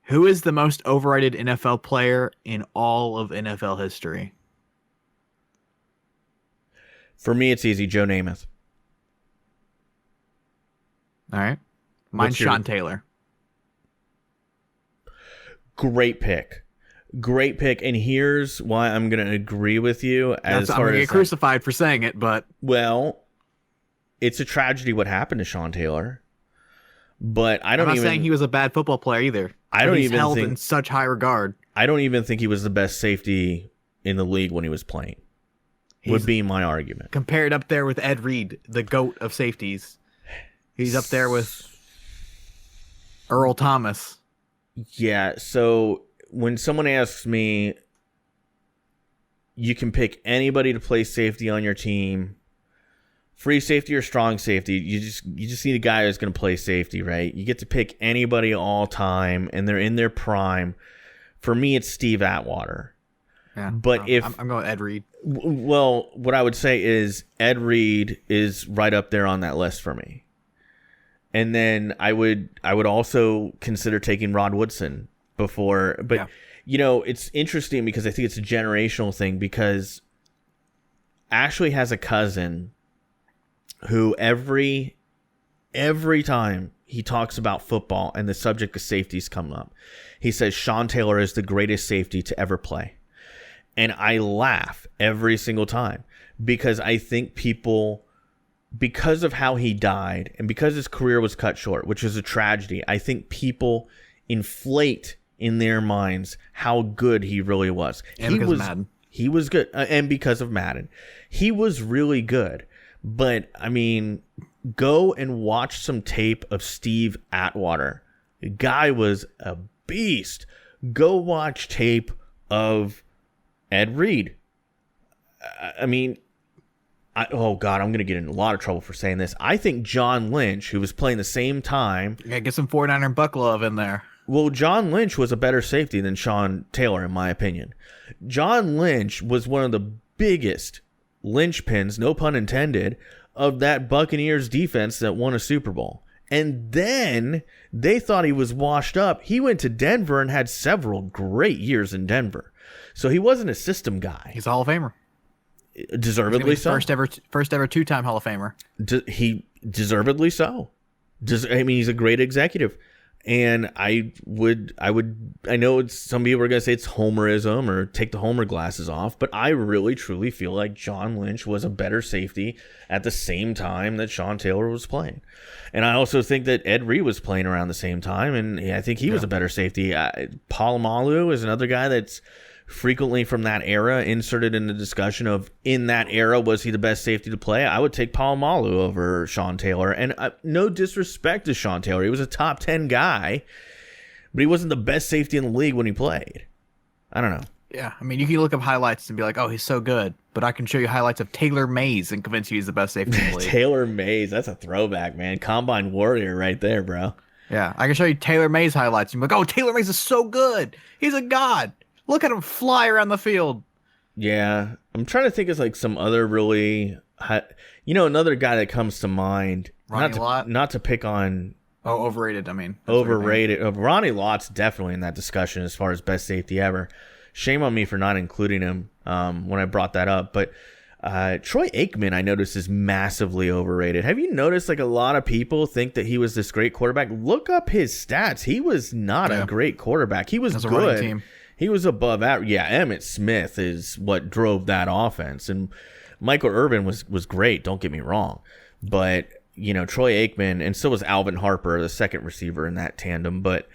Who is the most overrated NFL player in all of NFL history? For me, it's easy. Joe Namath. All right. Mine's Sean Taylor. Great pick. Great pick. And here's why I'm going to agree with you. I'm going to get crucified for saying it, but... Well, it's a tragedy what happened to Sean Taylor. But I'm not saying he was a bad football player either. He's held in such high regard. I don't even think he was the best safety in the league when he was playing. Would be my argument. Compared up there with Ed Reed, the GOAT of safeties. He's up there with Earl Thomas. Yeah, so when someone asks me, you can pick anybody to play safety on your team, free safety or strong safety, you just need a guy who's going to play safety, right? You get to pick anybody all time, and they're in their prime. For me, it's Steve Atwater. Yeah, but I'm going Ed Reed. Well, what I would say is Ed Reed is right up there on that list for me. And then I would also consider taking Rod Woodson before. But, it's interesting because I think it's a generational thing, because Ashley has a cousin who every time he talks about football and the subject of safeties come up, he says Sean Taylor is the greatest safety to ever play. And I laugh every single time because I think people, because of how he died and because his career was cut short, which is a tragedy, I think people inflate in their minds how good he really was. And because of Madden. He was good. And because of Madden. He was really good. But, I mean, go and watch some tape of Steve Atwater. The guy was a beast. Go watch tape of Ed Reed. I mean, oh God, I'm going to get in a lot of trouble for saying this. I think John Lynch, who was playing the same time. Yeah, get some 49er Buck love in there. Well, John Lynch was a better safety than Sean Taylor, in my opinion. John Lynch was one of the biggest linchpins, no pun intended, of that Buccaneers defense that won a Super Bowl. And then they thought he was washed up. He went to Denver and had several great years in Denver. So he wasn't a system guy. He's a Hall of Famer. Deservedly so. First ever 2-time Hall of Famer. Deservedly so. I mean, he's a great executive. And I know some people are going to say it's homerism or take the homer glasses off, but I really truly feel like John Lynch was a better safety at the same time that Sean Taylor was playing. And I also think that Ed Reed was playing around the same time, and I think he was a better safety. Palomalu is another guy that's frequently from that era inserted in the discussion of, in that era, was he the best safety to play? I would take Palomalu over Sean Taylor. And no disrespect to Sean Taylor. He was a top 10 guy, but he wasn't the best safety in the league when he played. I don't know. Yeah, I mean, you can look up highlights and be like, oh, he's so good. But I can show you highlights of Taylor Mays and convince you he's the best safety in the league. Taylor Mays, that's a throwback, man. Combine warrior right there, bro. Yeah, I can show you Taylor Mays highlights. And be like, oh, Taylor Mays is so good. He's a god. Look at him fly around the field. Yeah, I'm trying to think of like some other really, another guy that comes to mind. Not to pick on. Oh, overrated. I mean, overrated. Ronnie Lott's definitely in that discussion as far as best safety ever. Shame on me for not including him when I brought that up. But Troy Aikman, I noticed, is massively overrated. Have you noticed like a lot of people think that he was this great quarterback? Look up his stats. He was not a great quarterback. He was good. Team. He was above average. Yeah, Emmitt Smith is what drove that offense. And Michael Irvin was great, don't get me wrong. But, Troy Aikman, and so was Alvin Harper, the second receiver in that tandem. But,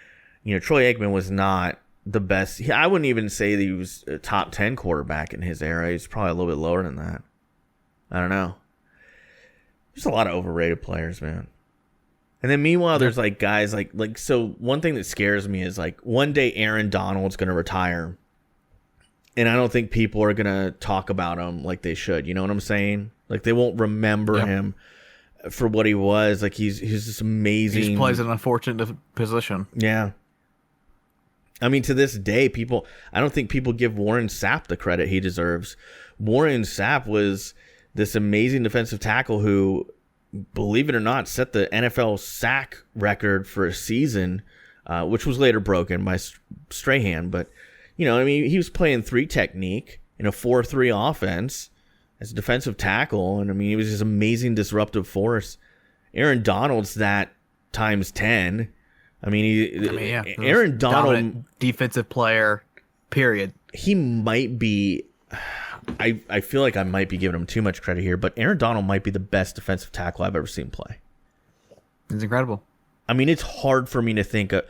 Troy Aikman was not the best. I wouldn't even say that he was a top 10 quarterback in his era. He's probably a little bit lower than that. I don't know. There's a lot of overrated players, man. And then meanwhile, there's like guys like so one thing that scares me is like one day Aaron Donald's going to retire. And I don't think people are going to talk about him like they should. You know what I'm saying? Like they won't remember him for what he was. Like he's this amazing. He just plays in an unfortunate position. Yeah. I mean, to this day, I don't think people give Warren Sapp the credit he deserves. Warren Sapp was this amazing defensive tackle who, believe it or not, set the NFL sack record for a season, which was later broken by Strahan. But, he was playing 3 technique in a 4-3 offense as a defensive tackle. And, he was this amazing disruptive force. Aaron Donald's that times 10. Aaron Donald, defensive player, period. He might be... I feel like I might be giving him too much credit here, but Aaron Donald might be the best defensive tackle I've ever seen play. It's incredible. It's hard for me to think of.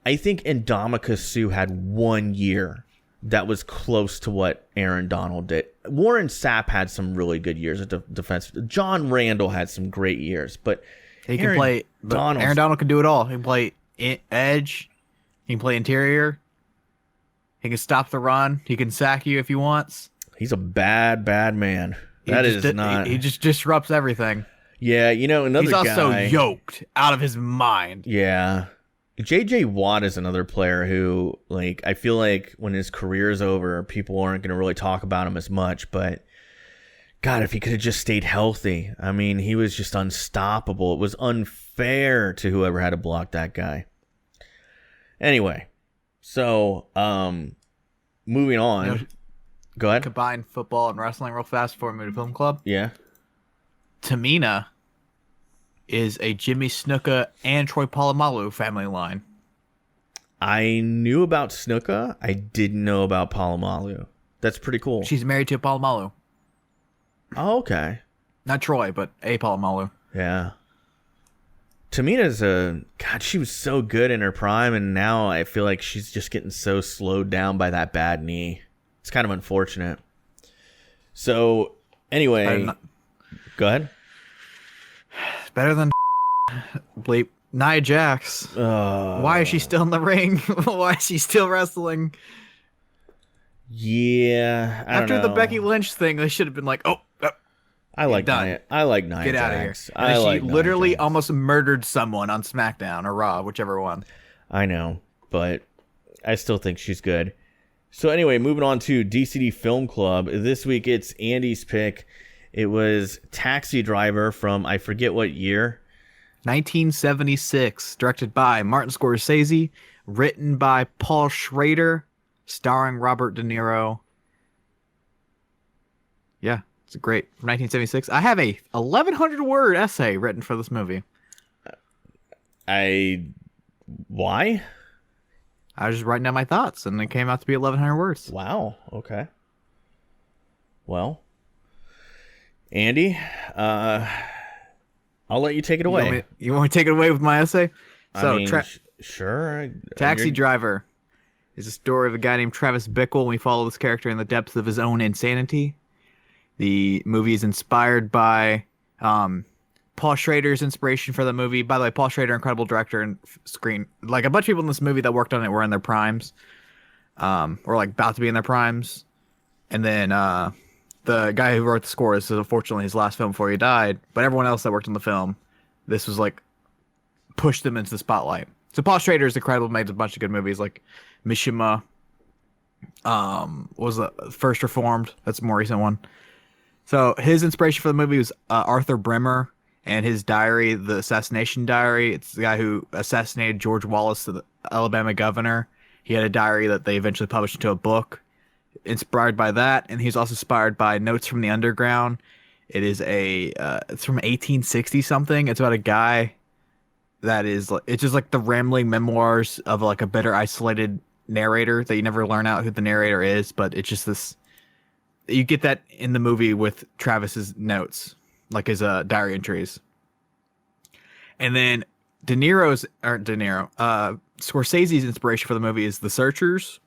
I think Ndamukong Suh had 1 year that was close to what Aaron Donald did. Warren Sapp had some really good years at defense. John Randall had some great years, but he can play. Aaron Donald can do it all. He can play edge. He can play interior. He can stop the run. He can sack you if he wants. He's a bad man. He just disrupts everything. Yeah, another guy. He's also yoked out of his mind. Yeah. J.J. Watt is another player who, I feel like when his career is over, people aren't going to really talk about him as much. But, God, if he could have just stayed healthy. He was just unstoppable. It was unfair to whoever had to block that guy. Anyway, so, moving on. Go ahead. Combine football and wrestling real fast before we move to Film Club. Yeah. Tamina is a Jimmy Snuka and Troy Polamalu family line. I knew about Snuka. I didn't know about Polamalu. That's pretty cool. She's married to Polamalu. Oh, okay. Not Troy, but a Polamalu. Yeah. Tamina's she was so good in her prime, and now I feel like she's just getting so slowed down by that bad knee. It's kind of unfortunate. So, anyway, go ahead. It's better than bleep Nia Jax. Why is she still in the ring? Why is she still wrestling? Yeah, after the Becky Lynch thing, they should have been like, I like Nia. I like Nia. Get out of here. She literally almost murdered someone on SmackDown or Raw, whichever one. I know, but I still think she's good. So anyway, moving on to DCD Film Club. This week it's Andy's pick. It was Taxi Driver from I forget what year. 1976. Directed by Martin Scorsese. Written by Paul Schrader. Starring Robert De Niro. Yeah. It's a great from 1976. I have a 1,100 word essay written for this movie. Why? I was just writing down my thoughts, and it came out to be 1,100 words. Wow. Okay. Well, Andy, I'll let you take it away. You want me to take it away with my essay? So, I mean, sure. Taxi Driver is a story of a guy named Travis Bickle. We follow this character in the depths of his own insanity. The movie is inspired by Paul Schrader's inspiration for the movie. By the way, Paul Schrader, incredible director and screen. Like a bunch of people in this movie that worked on it were in their primes, or like about to be in their primes. And then the guy who wrote the score is unfortunately his last film before he died. But everyone else that worked on the film, this was like pushed them into the spotlight. So Paul Schrader is incredible. Made a bunch of good movies like Mishima. Was the First Reformed? That's a more recent one. So his inspiration for the movie was Arthur Bremer and his diary, the Assassination Diary. It's the guy who assassinated George Wallace, the Alabama governor. He had a diary that they eventually published into a book, inspired by that. And he's also inspired by Notes from the Underground. It is it's from 1860 something. It's about a guy that is, it's just like the rambling memoirs of like a bitter, isolated narrator that you never learn out who the narrator is, but it's just this. You get that in the movie with Travis's notes, like his diary entries. And then Scorsese's inspiration for the movie is The Searchers,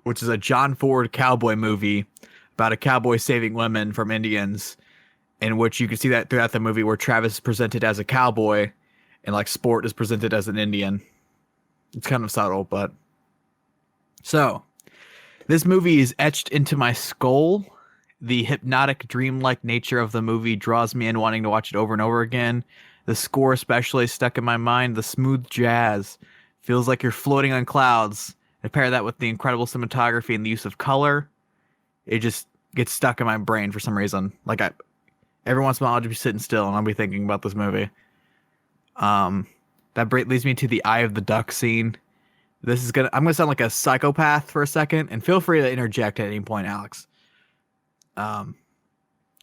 which is a John Ford cowboy movie about a cowboy saving women from Indians, in which you can see that throughout the movie where Travis is presented as a cowboy and like Sport is presented as an Indian. It's kind of subtle, but so this movie is etched into my skull. The hypnotic, dreamlike nature of the movie draws me in, wanting to watch it over and over again. The score especially stuck in my mind. The smooth jazz feels like you're floating on clouds. And pair that with the incredible cinematography and the use of color, it just gets stuck in my brain for some reason. Like every once in a while I'll just be sitting still and I'll be thinking about this movie. That leads me to the Eye of the Duck scene. I'm gonna sound like a psychopath for a second, and feel free to interject at any point, Alex. I'm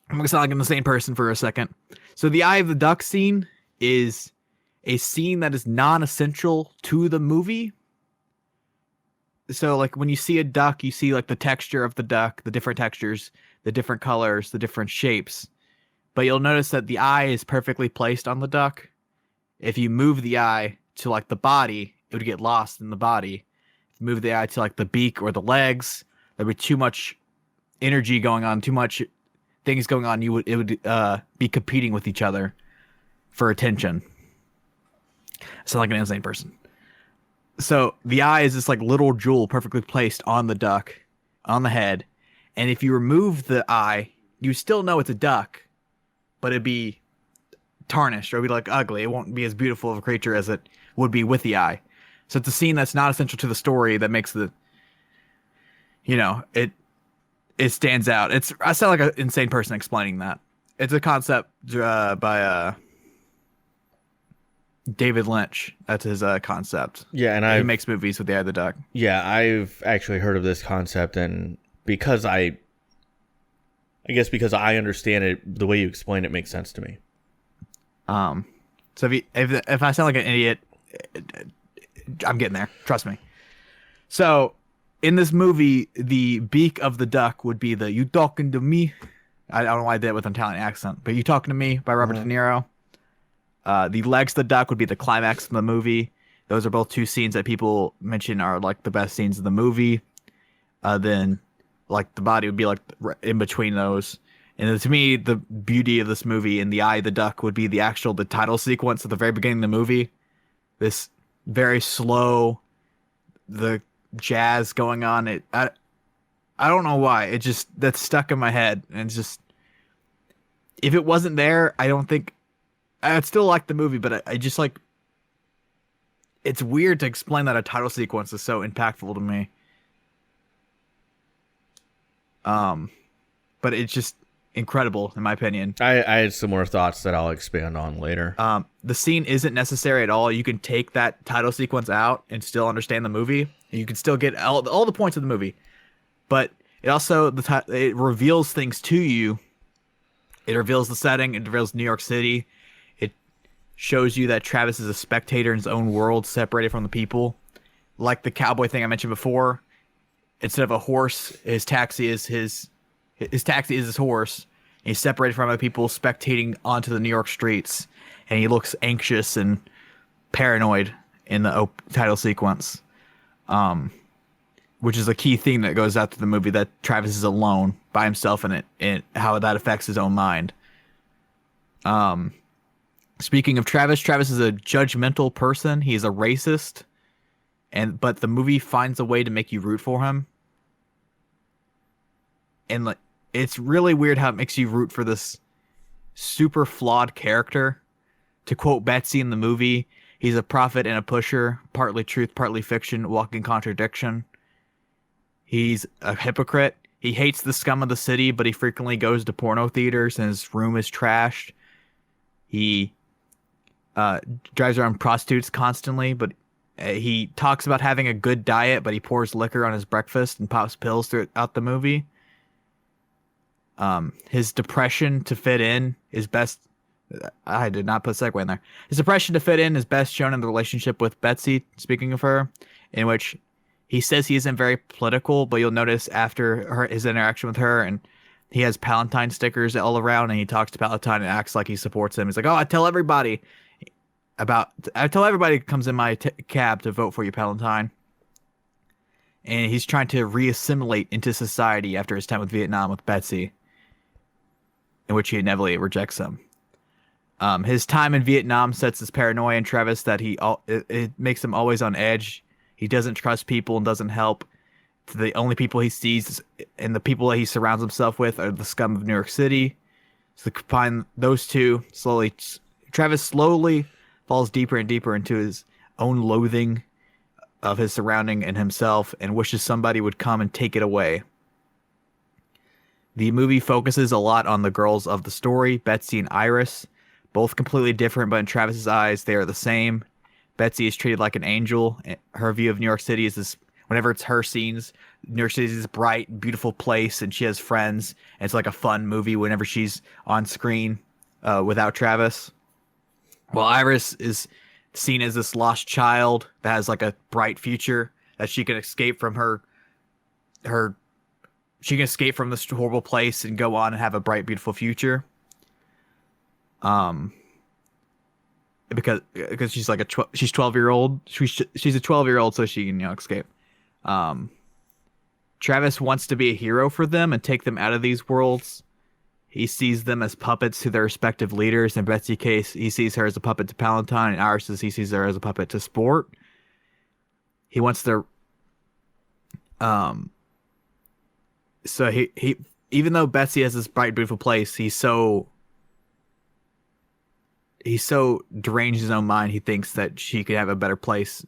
gonna sound like an insane person for a second. So the Eye of the Duck scene is a scene that is non-essential to the movie. So like when you see a duck, you see like the texture of the duck, the different textures, the different colors, the different shapes. But you'll notice that the eye is perfectly placed on the duck. If you move the eye to like the body, it would get lost in the body. If you move the eye to like the beak or the legs, there'd be too much energy going on, too much things going on. It would be competing with each other for attention. I sound like an insane person. So the eye is this like little jewel perfectly placed on the duck, on the head. And if you remove the eye, you still know it's a duck, but it'd be tarnished or it'd be like ugly. It won't be as beautiful of a creature as it would be with the eye. So it's a scene that's not essential to the story that makes it stands out. I sound like an insane person explaining that. It's a concept by David Lynch. That's his concept. Yeah, and he makes movies with the Eye of the Duck. Yeah, I've actually heard of this concept, and because I understand it, the way you explain it makes sense to me. So if I sound like an idiot, I'm getting there. Trust me. So in this movie, the beak of the duck would be the "You talking to me?" I don't know why I did it with an Italian accent, but "You talking to me" by Robert De Niro. The legs of the duck would be the climax of the movie. Those are both two scenes that people mention are like the best scenes of the movie. Then like the body would be like in between those. And to me, the beauty of this movie in the Eye of the Duck would be the title sequence at the very beginning of the movie. This very slow, the jazz going on. I don't know why. That's stuck in my head. And it's just, if it wasn't there, I don't think, I'd still like the movie, but I just like, it's weird to explain that a title sequence is so impactful to me. But it's just incredible in my opinion. I had similar thoughts that I'll expand on later. The scene isn't necessary at all. You can take that title sequence out and still understand the movie. And you can still get all the points of the movie. But it also it reveals things to you It reveals the setting. It reveals New York City. It shows you that Travis is a spectator in his own world, separated from the people. Like the cowboy thing I mentioned before, instead of a horse, his taxi is his horse. He's separated from other people, spectating onto the New York streets, and he looks anxious and paranoid in the title sequence, which is a key theme that goes out through the movie, that Travis is alone by himself in it, and how that affects his own mind. Speaking of Travis is a judgmental person. He's a racist, but the movie finds a way to make you root for him. And like, it's really weird how it makes you root for this super flawed character. To quote Betsy in the movie, he's a prophet and a pusher, partly truth, partly fiction, walking contradiction. He's a hypocrite. He hates the scum of the city, but he frequently goes to porno theaters and his room is trashed. He drives around prostitutes constantly, but he talks about having a good diet, but he pours liquor on his breakfast and pops pills throughout the movie. His depression to fit in is best. I did not put segue in there. His depression to fit in is best shown in the relationship with Betsy, speaking of her, in which he says he isn't very political, but you'll notice after his interaction with her, and he has Palatine stickers all around, and he talks to Palatine and acts like he supports him. He's like, "Oh, I tell everybody who comes in my cab to vote for you, Palatine." And he's trying to reassimilate into society after his time with Vietnam with Betsy, in which he inevitably rejects him. His time in Vietnam sets his paranoia in Travis that it makes him always on edge. He doesn't trust people and doesn't help. The only people he sees and the people that he surrounds himself with are the scum of New York City. So combine those two, Travis slowly falls deeper and deeper into his own loathing of his surrounding and himself, and wishes somebody would come and take it away. The movie focuses a lot on the girls of the story, Betsy and Iris, both completely different, but in Travis's eyes, they are the same. Betsy is treated like an angel. Her view of New York City is this, whenever it's her scenes, New York City is this bright, beautiful place, and she has friends, and it's like a fun movie whenever she's on screen without Travis. While Iris is seen as this lost child that has like a bright future, that she can escape from she can escape from this horrible place and go on and have a bright, beautiful future. Because she's like she's 12-year-old. She's a 12-year-old, so she can escape. Travis wants to be a hero for them and take them out of these worlds. He sees them as puppets to their respective leaders. In Betsy's case, he sees her as a puppet to Palatine, and Iris he sees her as a puppet to Sport. He wants their so he even though Betsy has this bright, beautiful place, he's so deranged in his own mind. He thinks that she could have a better place.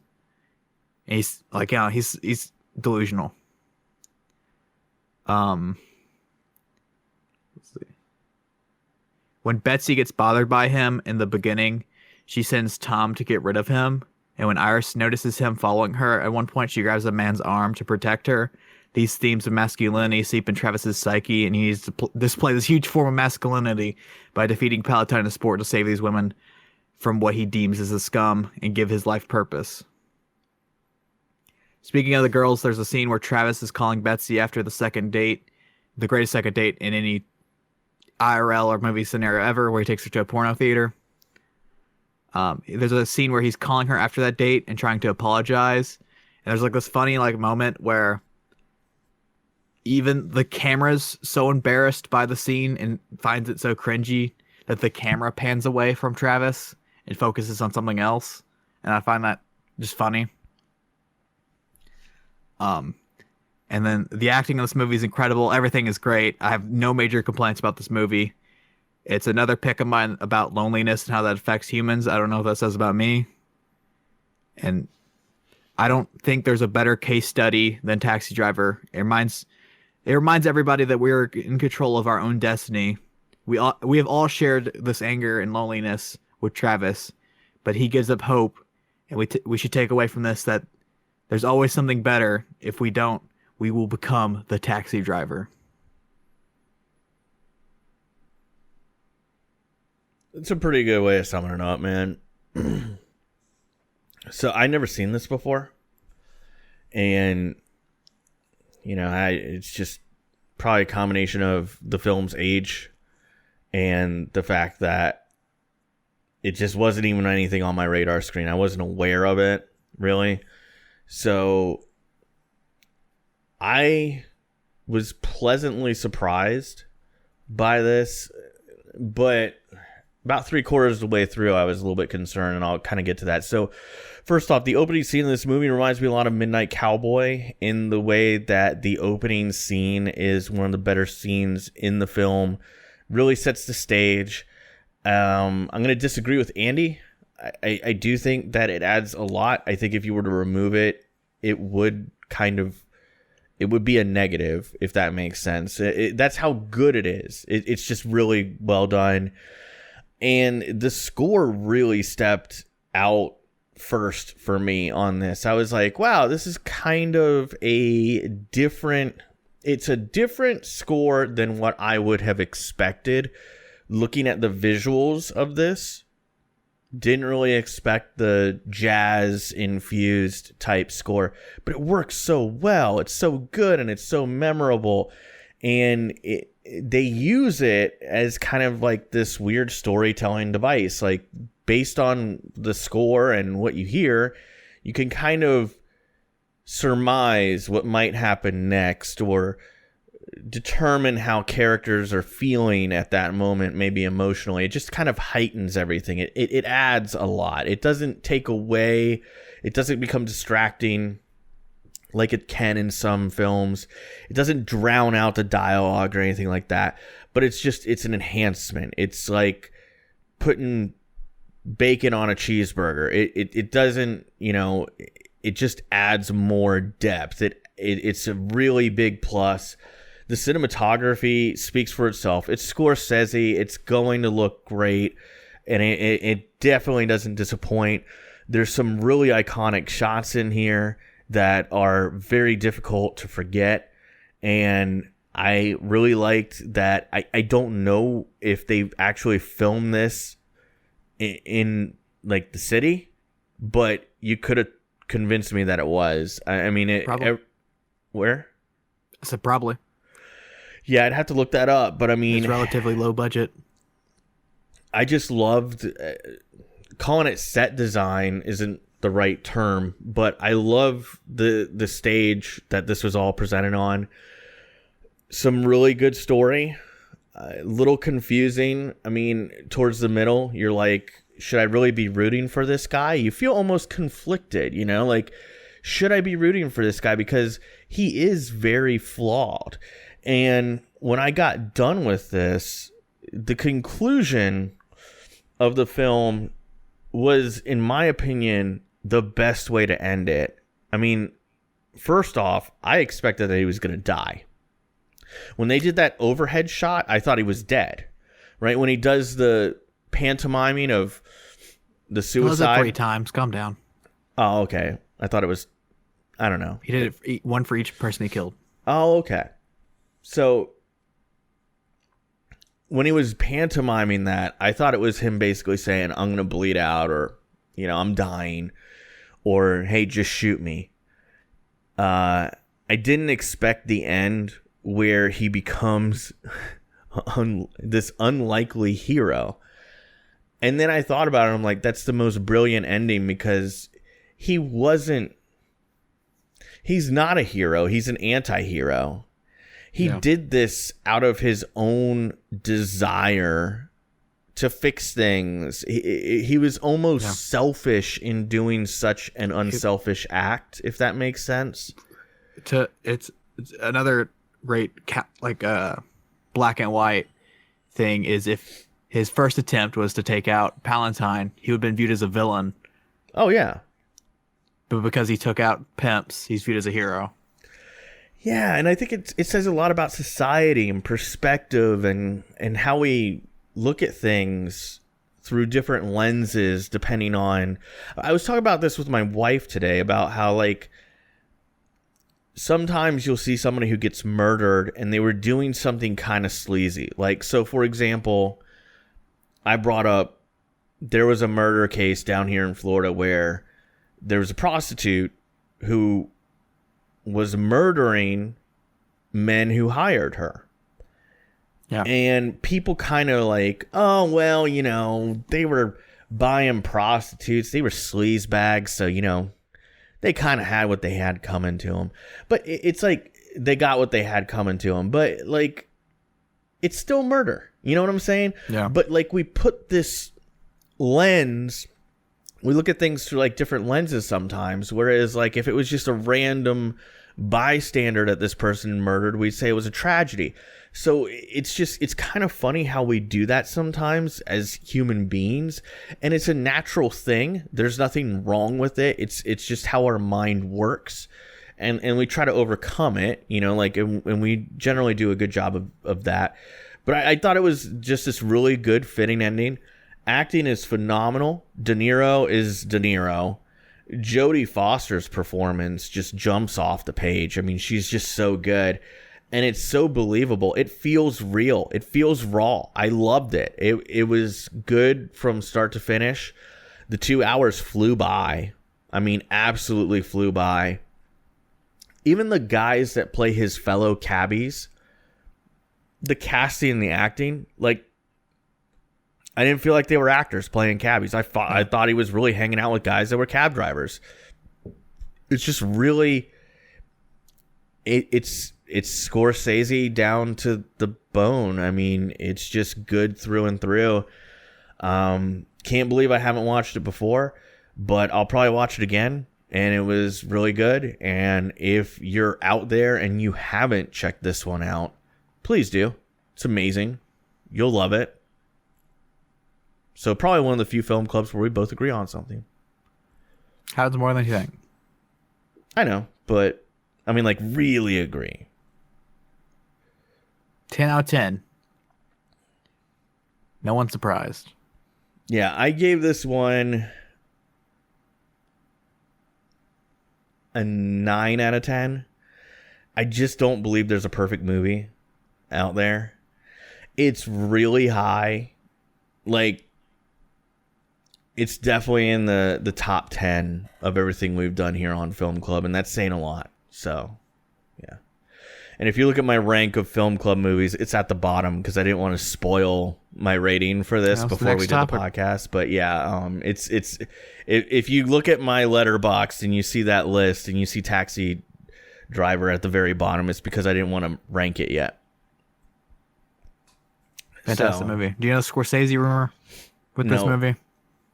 And he's like, he's delusional. Let's see. When Betsy gets bothered by him in the beginning, she sends Tom to get rid of him. And when Iris notices him following her, at one point she grabs a man's arm to protect her. These themes of masculinity seep in Travis's psyche, and he needs to display this huge form of masculinity by defeating Palatine and Sport to save these women from what he deems as a scum and give his life purpose. Speaking of the girls, there's a scene where Travis is calling Betsy after the second date, the greatest second date in any IRL or movie scenario ever, where he takes her to a porno theater. There's a scene where he's calling her after that date and trying to apologize. And there's like this funny moment where even the camera's so embarrassed by the scene and finds it so cringy that the camera pans away from Travis and focuses on something else. And I find that just funny. And then the acting in this movie is incredible. Everything is great. I have no major complaints about this movie. It's another pick of mine about loneliness and how that affects humans. I don't know what that says about me. And I don't think there's a better case study than Taxi Driver. It reminds everybody that we're in control of our own destiny. We have all shared this anger and loneliness with Travis, but he gives up hope, and we should take away from this that there's always something better. If we don't, we will become the taxi driver. It's a pretty good way of summing it up, man. So I never seen this before, and it's just probably a combination of the film's age and the fact that it just wasn't even anything on my radar screen. I wasn't aware of it, really. So I was pleasantly surprised by this, but about 3/4 of the way through, I was a little bit concerned, and I'll kind of get to that. So first off, the opening scene of this movie reminds me a lot of Midnight Cowboy in the way that the opening scene is one of the better scenes in the film. Really sets the stage. I'm going to disagree with Andy. I do think that it adds a lot. I think if you were to remove it, it would be a negative, if that makes sense. That's how good it is. It's just really well done. And the score really stepped out first for me on this. I was like, wow, this is kind of it's a different score than what I would have expected. Looking at the visuals of this, didn't really expect the jazz-infused type score, but it works so well. It's so good and it's so memorable. And they use it as kind of like this weird storytelling device. Like, based on the score and what you hear, you can kind of surmise what might happen next, or determine how characters are feeling at that moment, maybe emotionally. It just kind of heightens everything. It adds a lot. It doesn't take away. It doesn't become distracting like it can in some films. It doesn't drown out the dialogue or anything like that. But it's an enhancement. It's like putting bacon on a cheeseburger. It doesn't, it just adds more depth. It's a really big plus. The cinematography speaks for itself. It's Scorsese. It's going to look great, and it definitely doesn't disappoint. There's some really iconic shots in here that are very difficult to forget, and I really liked that. I don't know if they actually filmed this in like the city, but you could have convinced me that it was. I mean, where? I said probably. Yeah, I'd have to look that up, but I mean, it's relatively low budget. I just loved calling it set design isn't the right term, but I love the stage that this was all presented on. Some really good story, a little confusing. I mean, towards the middle, you're like, should I really be rooting for this guy? You feel almost conflicted, like, should I be rooting for this guy? Because he is very flawed. And when I got done with this, the conclusion of the film was, in my opinion, the best way to end it. I mean, first off, I expected that he was going to die. When they did that overhead shot, I thought he was dead. Right? When he does the pantomiming of the suicide. That was 3 times. Calm down. Oh, okay. I thought it was, I don't know. He did it one for each person he killed. Oh, okay. So when he was pantomiming that, I thought it was him basically saying, I'm going to bleed out, or, I'm dying, or, hey, just shoot me. I didn't expect the end where he becomes this unlikely hero. And then I thought about it. I'm like, that's the most brilliant ending, because he's not a hero. He's an anti-hero. He did this out of his own desire to fix things. He was almost selfish in doing such an unselfish act, if that makes sense. It's another great black and white thing is, if his first attempt was to take out Palantine, he would have been viewed as a villain. Oh, yeah. But because he took out pimps, he's viewed as a hero. Yeah, and I think it says a lot about society and perspective and how we look at things through different lenses depending on... I was talking about this with my wife today, about how, like, sometimes you'll see somebody who gets murdered and they were doing something kind of sleazy. Like, so for example, I brought up there was a murder case down here in Florida where there was a prostitute who was murdering men who hired her. Yeah. And people kind of like, oh, well, they were buying prostitutes. They were sleaze bags. So, they kind of had what they had coming to them. But it's like they got what they had coming to them. But, like, it's still murder. You know what I'm saying? Yeah. But, like, we put this lens, we look at things through, like, different lenses sometimes. Whereas, like, if it was just a random bystander that this person murdered, we'd say it was a tragedy. So it's kind of funny how we do that sometimes as human beings, and it's a natural thing. There's nothing wrong with it. It's just how our mind works, and we try to overcome it, and we generally do a good job of that. But I thought it was just this really good fitting ending. Acting is phenomenal. De Niro is De Niro. Jodie Foster's performance just jumps off the page. I mean, she's just so good. And it's so believable. It feels real. It feels raw. I loved it. It was good from start to finish. The 2 hours flew by. I mean, absolutely flew by. Even the guys that play his fellow cabbies, the casting and the acting, like, I didn't feel like they were actors playing cabbies. I thought he was really hanging out with guys that were cab drivers. It's just really, it's Scorsese down to the bone. I mean, it's just good through and through. Can't believe I haven't watched it before, but I'll probably watch it again. And it was really good. And if you're out there and you haven't checked this one out, please do. It's amazing. You'll love it. So probably one of the few film clubs where we both agree on something. How's more than you think? I know, but I mean, like, really agree. 10 out of 10. No one's surprised. Yeah, I gave this one a 9 out of 10. I just don't believe there's a perfect movie out there. It's really high. Like, it's definitely in the top 10 of everything we've done here on Film Club, and that's saying a lot. So, yeah. And if you look at my rank of Film Club movies, it's at the bottom because I didn't want to spoil my rating for this before we did the podcast. But yeah, it's if you look at my letterbox and you see that list and you see Taxi Driver at the very bottom, it's because I didn't want to rank it yet. Fantastic movie. Do you know the Scorsese rumor with this movie?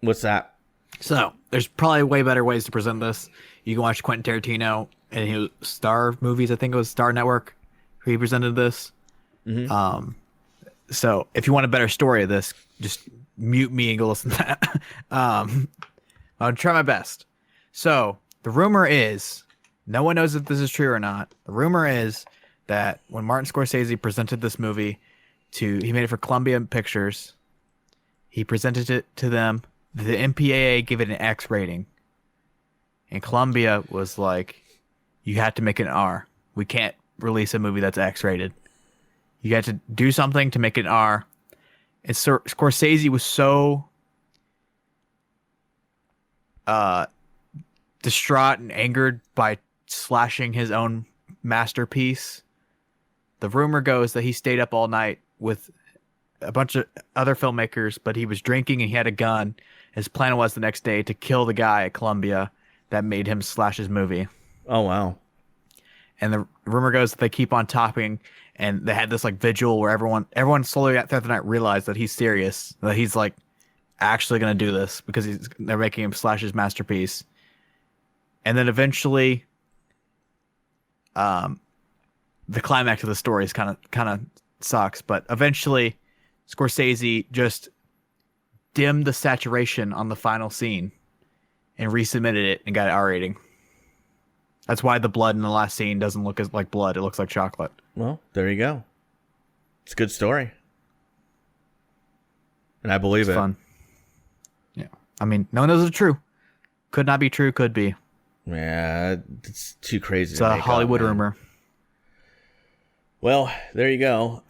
What's that? So there's probably way better ways to present this. You can watch Quentin Tarantino and his Star movies. I think it was Star Network who he presented this. Mm-hmm. So if you want a better story of this, just mute me and go listen to that. I'll try my best. So the rumor is, no one knows if this is true or not. The rumor is that when Martin Scorsese presented this movie he made it for Columbia Pictures. He presented it to them. The MPAA gave it an X rating. And Columbia was like, you have to make it an R. We can't release a movie that's X rated. You got to do something to make it an R. And Scorsese was so distraught and angered by slashing his own masterpiece. The rumor goes that he stayed up all night with a bunch of other filmmakers, but he was drinking and he had a gun. His plan was the next day to kill the guy at Columbia that made him slash his movie. Oh, wow. And the rumor goes that they keep on topping, and they had this like vigil where everyone slowly throughout the night realized that he's serious, that he's like actually going to do this because they're making him slash his masterpiece. And then eventually, the climax of the story is kind of sucks, but eventually Scorsese just dimmed the saturation on the final scene and resubmitted it and got an R rating. That's why the blood in the last scene doesn't look like blood. It looks like chocolate. Well, there you go. It's a good story. And I believe it's fun. Yeah. I mean, no one knows it's true. Could not be true, could be. Yeah, it's too crazy. It's a Hollywood rumor. Well, there you go.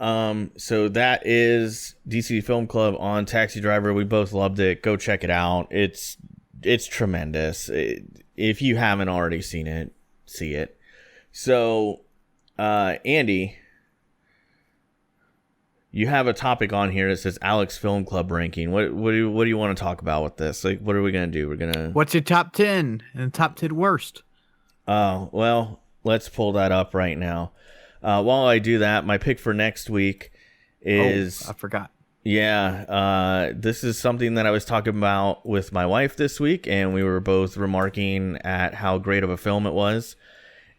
So that is DCD Film Club on Taxi Driver. We both loved it. Go check it out. It's tremendous. If you haven't already seen it, see it. So, Andy, you have a topic on here that says Alex Film Club ranking. What do you want to talk about with this? Like, what are we gonna do? We're gonna. What's your top 10 and top 10 worst? Well, let's pull that up right now. While I do that, my pick for next week is... I forgot. Yeah, this is something that I was talking about with my wife this week, and we were both remarking at how great of a film it was.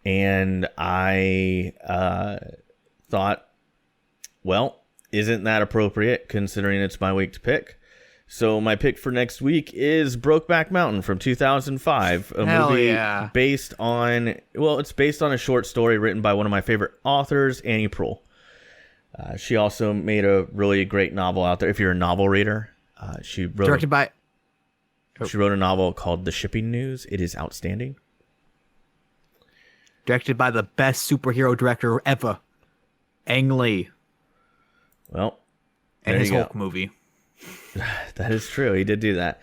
And I thought, well, isn't that appropriate considering it's my week to pick? So my pick for next week is Brokeback Mountain from 2005, a movie based on, well, it's based on a short story written by one of my favorite authors, Annie Proulx. She also made a really great novel out there. If you're a novel reader, she wrote she wrote a novel called The Shipping News. It is outstanding. Directed by the best superhero director ever, Ang Lee. Well, and his Hulk movie. That is true. He did do that.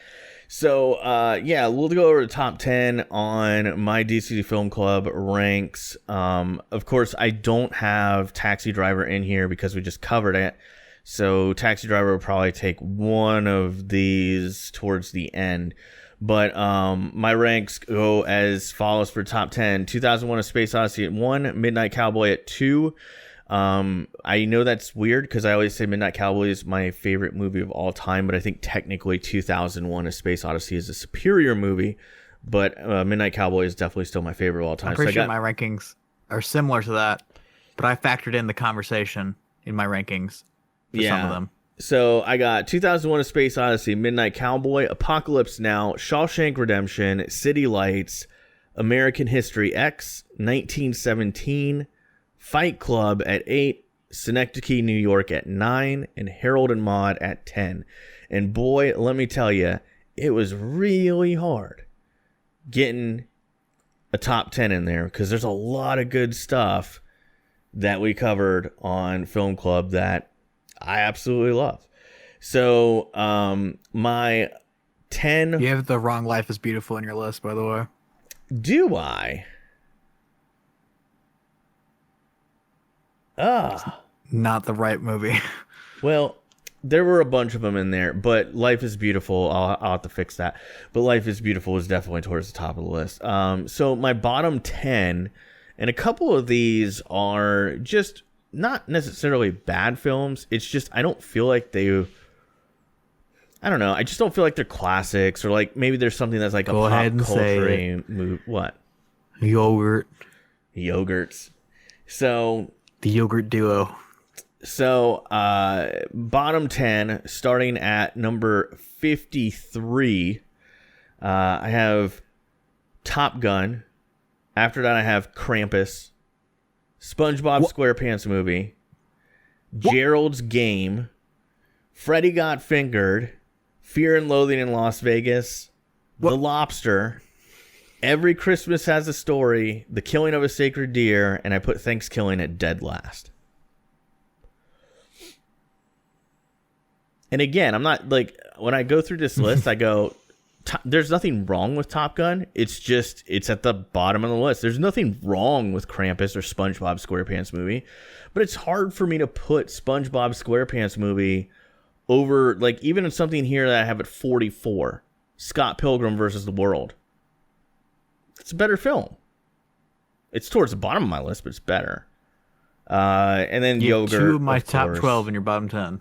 So, yeah, we'll go over the top 10 on my DCD Film Club ranks. Of course, I don't have Taxi Driver in here because we just covered it. So, Taxi Driver will probably take one of these towards the end. But my ranks go as follows for top 10. 2001: A Space Odyssey at 1, Midnight Cowboy at 2. I know that's weird because I always say Midnight Cowboy is my favorite movie of all time, but I think technically 2001: A Space Odyssey is a superior movie, but Midnight Cowboy is definitely still my favorite of all time. I'm pretty sure my rankings are similar to that, but I factored in the conversation in my rankings for some of them. So I got 2001: A Space Odyssey, Midnight Cowboy, Apocalypse Now, Shawshank Redemption, City Lights, American History X, 1917, Fight Club at 8, Synecdoche, New York at 9, and Harold and Maude at 10. And boy, let me tell you, it was really hard getting a top 10 in there because there's a lot of good stuff that we covered on Film Club that I absolutely love. So, my 10... You have The Wrong Life is Beautiful in your list, by the way. Do I? Not the right movie. Well, there were a bunch of them in there, but Life is Beautiful, I'll have to fix that. But Life is Beautiful is definitely towards the top of the list. So my bottom 10, and a couple of these are just not necessarily bad films. It's just I don't feel like I don't know. I just don't feel like they're classics, or like maybe there's something that's like Go a ahead pop and culture movie. What? Yogurts. So the yogurt duo. So, bottom 10, starting at number 53, I have Top Gun. After that, I have Krampus, SpongeBob SquarePants movie, Gerald's Game, Freddy Got Fingered, Fear and Loathing in Las Vegas, The Lobster, Every Christmas Has a Story, The Killing of a Sacred Deer, and I put Thanksgiving at dead last. And again, I'm not like, when I go through this list, I go, there's nothing wrong with Top Gun. It's just, it's at the bottom of the list. There's nothing wrong with Krampus or SpongeBob SquarePants movie, but it's hard for me to put SpongeBob SquarePants movie over, like, even in something here that I have at 44, Scott Pilgrim versus the World. It's a better film. It's towards the bottom of my list, but it's better. And then Yogurt. 2 of my top 12 in your bottom 10.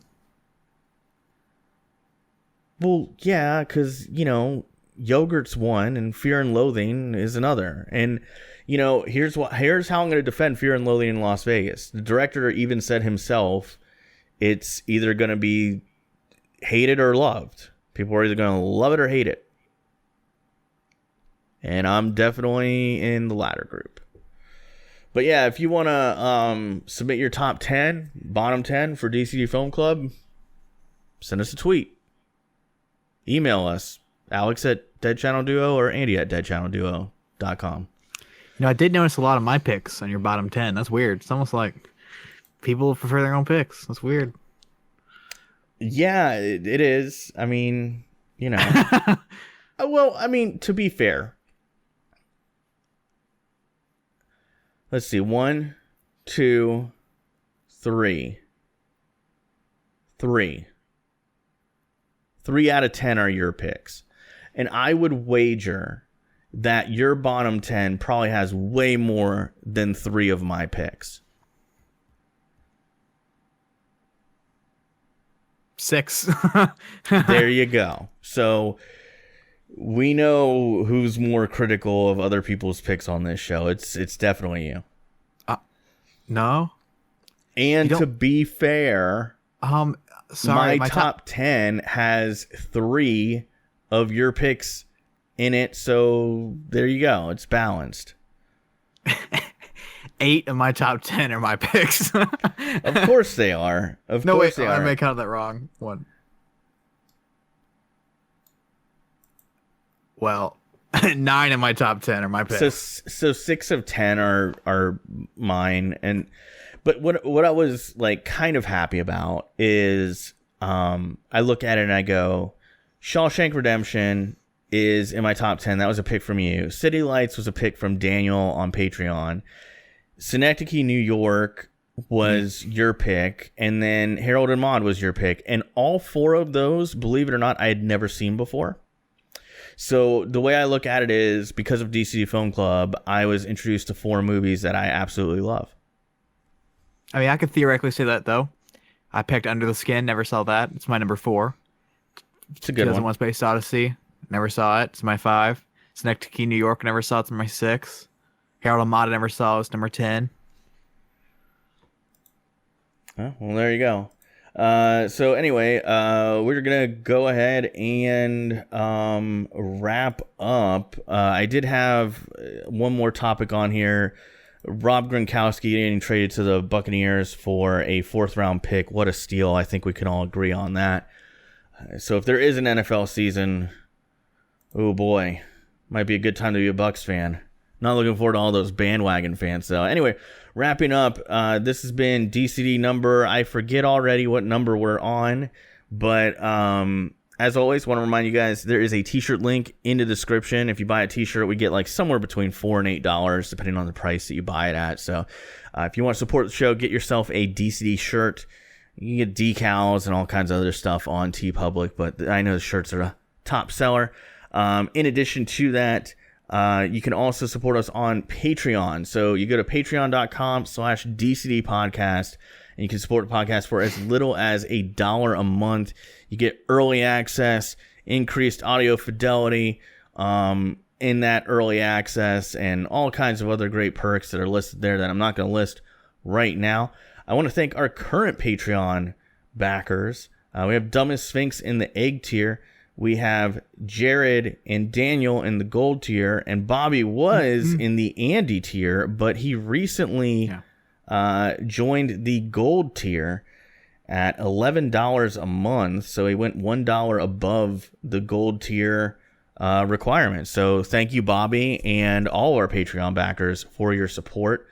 Well, yeah, because, you know, Yogurt's one and Fear and Loathing is another. And, you know, here's how I'm going to defend Fear and Loathing in Las Vegas. The director even said himself, it's either going to be hated or loved. People are either going to love it or hate it. And I'm definitely in the latter group. But yeah, if you want to submit your top 10, bottom 10 for DCD Film Club, send us a tweet. Email us, Alex at deadchannelduo or Andy at deadchannelduo.com. You know, I did notice a lot of my picks on your bottom 10. That's weird. It's almost like People prefer their own picks. That's weird. Yeah, it is. I mean, you know. Well, I mean, to be fair, let's see. 1, 2, 3. 3. 3 out of 10 are your picks. And I would wager that your bottom 10 probably has way more than 3 of my picks. 6. There you go. So we know who's more critical of other people's picks on this show. It's definitely you. No. And to be fair, sorry, my top 10 has 3 of your picks in it, so there you go. It's balanced. 8 of my top 10 are my picks. Of course they are. Of no, course wait, they are. I may count that wrong. 1. Well, 9 of my top 10 are my picks. So 6 of 10 are mine, but what I was like kind of happy about is I look at it and I go, Shawshank Redemption is in my top 10. That was a pick from you. City Lights was a pick from Daniel on Patreon. Synecdoche, New York was your pick, and then Harold and Maude was your pick. And all 4 of those, believe it or not, I had never seen before. So the way I look at it is, because of DCD Film Club, I was introduced to 4 movies that I absolutely love. I mean, I could theoretically say that, though. I picked Under the Skin, never saw that. It's my number 4. It's a good one. 2001 Space Odyssey, never saw it. It's my 5. Synecdoche, New York, never saw it. It's my 6. Harold and Maude, never saw it. It's number 10. Oh, well, there you go. So anyway, we're gonna go ahead and wrap up. I did have one more topic on here. Rob Gronkowski getting traded to the Buccaneers for a 4th round pick. What a steal. I think we can all agree on that. So if there is an NFL season, oh boy, might be a good time to be a Bucs fan. Not looking forward to all those bandwagon fans, though. Anyway, wrapping up, this has been DCD number. I forget already what number we're on, but as always, want to remind you guys, there is a t-shirt link in the description. If you buy a t-shirt, we get like somewhere between $4 and $8, depending on the price that you buy it at. So if you want to support the show, get yourself a DCD shirt. You can get decals and all kinds of other stuff on TeePublic, but I know the shirts are a top seller. In addition to that, you can also support us on Patreon. So you go to patreon.com/DCD podcast, and you can support the podcast for as little as $1 a month. You get early access, increased audio fidelity in that early access, and all kinds of other great perks that are listed there that I'm not going to list right now. I want to thank our current Patreon backers. We have Dumbest Sphinx in the egg tier. We have Jared and Daniel in the gold tier, and Bobby was in the Andy tier, but he recently joined the gold tier at $11 a month. So he went $1 above the gold tier requirement. So thank you, Bobby, and all our Patreon backers for your support.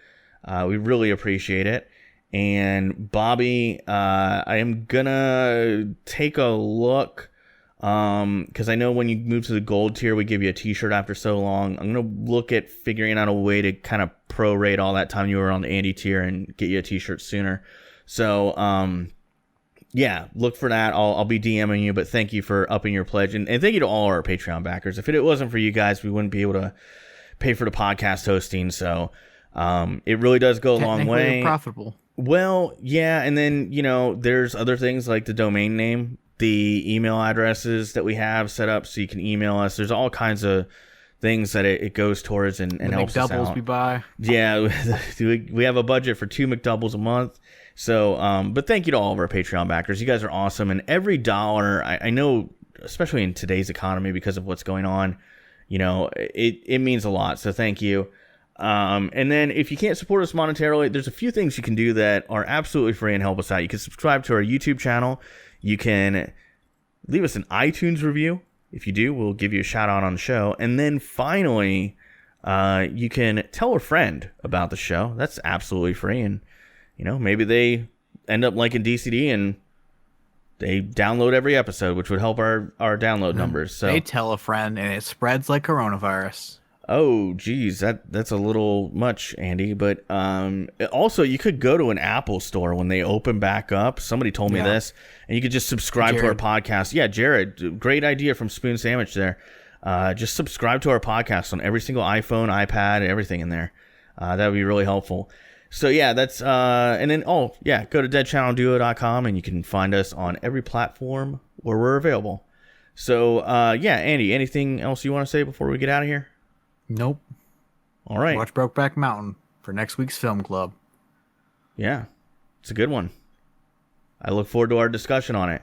We really appreciate it. And Bobby, I am gonna take a look. Because I know when you move to the gold tier, we give you a t-shirt after so long. I'm going to look at figuring out a way to kind of prorate all that time you were on the Andy tier and get you a t-shirt sooner. So, yeah, look for that. I'll be DMing you, but thank you for upping your pledge. And thank you to all our Patreon backers. If it wasn't for you guys, we wouldn't be able to pay for the podcast hosting. So, it really does go a long way. Profitable. Well, yeah. And then, there's other things like the domain name, the email addresses that we have set up so you can email us. There's all kinds of things that it goes towards and helps us out. McDoubles we buy. Yeah, we have a budget for 2 McDoubles a month. So, but thank you to all of our Patreon backers. You guys are awesome. And every dollar, I know, especially in today's economy because of what's going on, it means a lot. So thank you. And then if you can't support us monetarily, there's a few things you can do that are absolutely free and help us out. You can subscribe to our YouTube channel. You can leave us an iTunes review. If you do, we'll give you a shout out on the show. And then finally, you can tell a friend about the show. That's absolutely free. And maybe they end up liking DCD and they download every episode, which would help our download numbers. So they tell a friend, and it spreads like coronavirus. Oh, geez, that's a little much, Andy. But also, you could go to an Apple store when they open back up. Somebody told me this, and you could just subscribe to our podcast. Yeah, Jared, great idea from Spoon Sandwich there. Just subscribe to our podcast on every single iPhone, iPad, everything in there. That would be really helpful. So yeah, that's and then go to deadchannelduo.com and you can find us on every platform where we're available. So Andy, anything else you want to say before we get out of here? Nope. All right. Watch Brokeback Mountain for next week's film club. Yeah, it's a good one. I look forward to our discussion on it.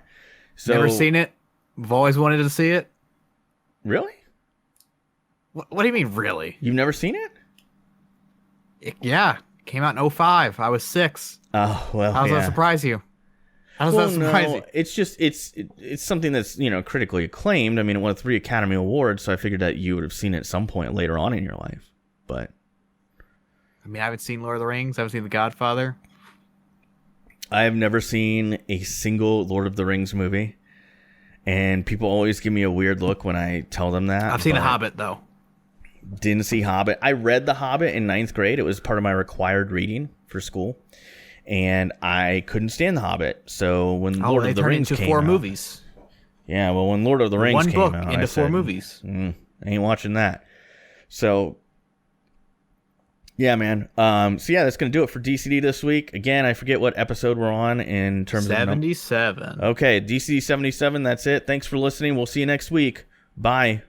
So, never seen it. I've always wanted to see it. Really? What do you mean, really? You've never seen it? Yeah. It came out in 2005. I was 6. Oh, well, How does that surprise you? How does that surprise you? It's just, it's something that's, critically acclaimed. I mean, it won 3 Academy Awards, so I figured that you would have seen it at some point later on in your life. But I mean, I haven't seen Lord of the Rings. I haven't seen The Godfather. I have never seen a single Lord of the Rings movie. And people always give me a weird look when I tell them that. I've seen The Hobbit, though. Didn't see Hobbit. I read The Hobbit in 9th grade. It was part of my required reading for school. And I couldn't stand The Hobbit. So when Lord of the Rings came out... 4 movies. Yeah, well, when Lord of the Rings came out... 1 book into 4 movies. I ain't watching that. So... yeah, man. So yeah, that's going to do it for DCD this week. Again, I forget what episode we're on in terms 77. of... Okay, DCD 77, that's it. Thanks for listening. We'll see you next week. Bye.